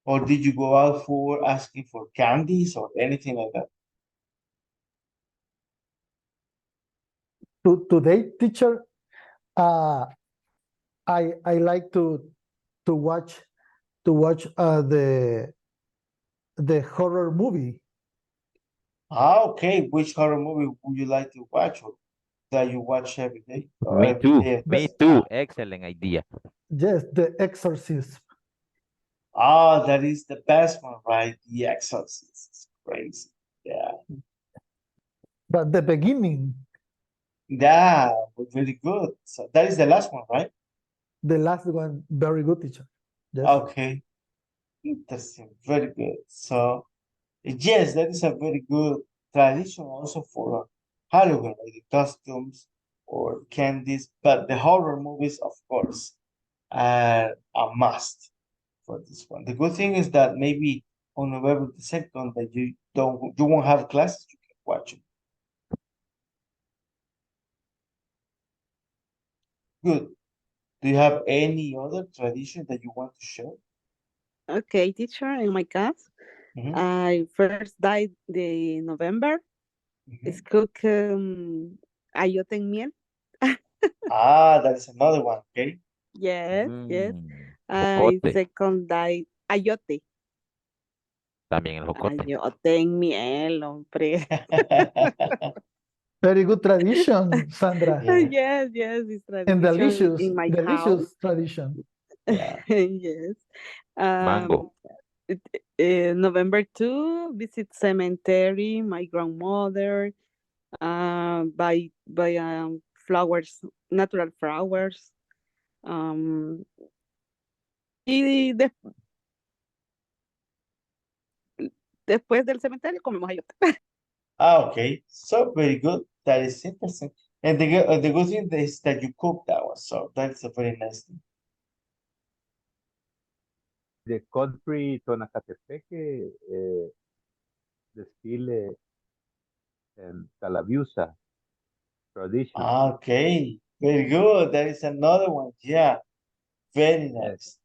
Or did you go out for asking for candies or anything like that? Today, teacher, I like to watch the horror movie. Okay. Which horror movie would you like to watch or that you watch every day? Or Me every too. day? Me too. Excellent idea. Yes, The Exorcist. Ah, that is the best one, right? The Exorcist. It's crazy. Yeah. But the beginning. Yeah, very good. So that is the last one, right? The last one, very good, teacher. Yes. Okay. Interesting. Very good. So yes, that is a very good tradition also for Halloween, like the costumes or candies, but the horror movies, of course, are a must for this one. The good thing is that maybe on November the 2nd that you won't have classes, you can watch it. Good. Do you have any other tradition that you want to share? Okay, teacher, in my class, I first died the November. It's cook ayote en miel. Ah, that is another one, okay? Yes, yes. I second died ayote. También el jocote. Ayote en miel, hombre. Very good tradition, Sandra. Yes, yes, it's tradition And delicious, in my delicious house. tradition. Yeah. Yes. Mango. November 2, visit cemetery, my grandmother, buy flowers, natural flowers. Y después del cementerio comemos ayote. Ah, okay. So very good. That is interesting. And the good thing is that you cook that one, so that's a very nice thing. The country Tonacatepeque desfile en Calabiusa tradition. Okay, very good. That is another one. Yeah, very nice.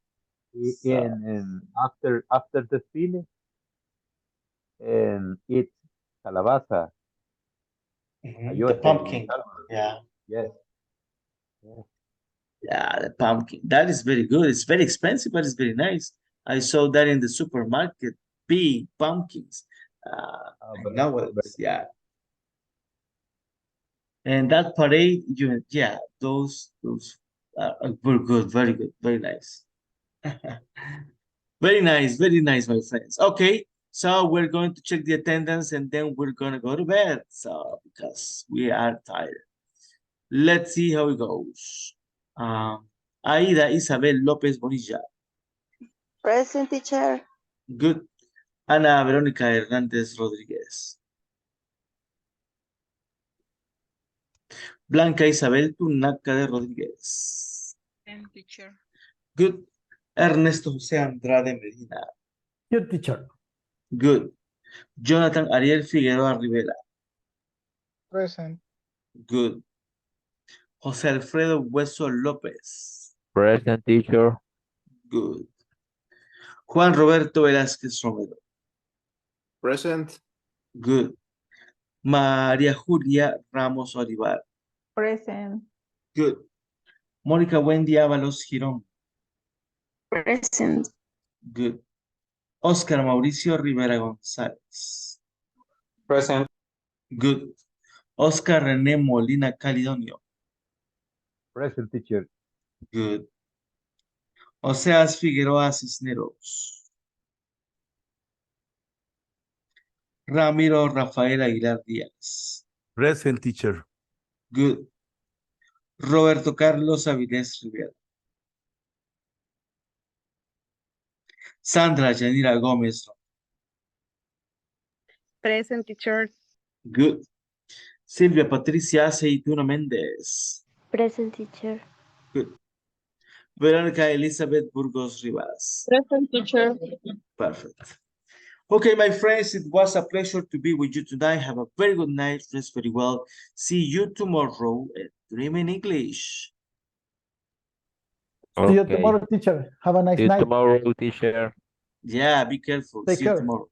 And after desfile, and eat calabaza. The pumpkin. Yeah. Yes. Yeah, the pumpkin. That is very good. It's very expensive, but it's very nice. I saw that in the supermarket. Big pumpkins. Nowadays, yeah. And that parade, yeah, those were good, very good, very nice. Very nice, my friends. Okay, so we're going to check the attendance and then we're gonna go to bed. So because we are tired. Let's see how it goes. Aida Isabel López Bonilla. Present, teacher. Good. Ana Verónica Hernández Rodríguez. Blanca Isabel Tunaca de Rodríguez. Present, teacher. Good. Ernesto José Andrade Medina. Good, teacher. Good. Jonathan Ariel Figueroa Rivera. Present. Good. José Alfredo Hueso López. Present, teacher. Good. Juan Roberto Velázquez Romero. Present. Good. María Julia Ramos Olivar. Present. Good. Mónica Wendy Ábalos Girón. Present. Good. Oscar Mauricio Rivera González. Present. Good. Oscar René Molina Calidonio. Present, teacher. Good. Oseas Figueroa Cisneros. Ramiro Rafael Aguilar Díaz. Present, teacher. Good. Roberto Carlos Avilés Rivera. Sandra Yanira Gómez. Present, teacher. Good. Silvia Patricia Aceituno Méndez. Present, teacher. Good. Verónica Elizabeth Burgos Rivas. Present, teacher. Perfect. Okay, my friends, it was a pleasure to be with you tonight. Have a very good night. Rest very well. See you tomorrow at Dream in English. See you tomorrow, teacher. Have a nice See you night. tomorrow, teacher. Yeah, be careful. Take See you care. tomorrow.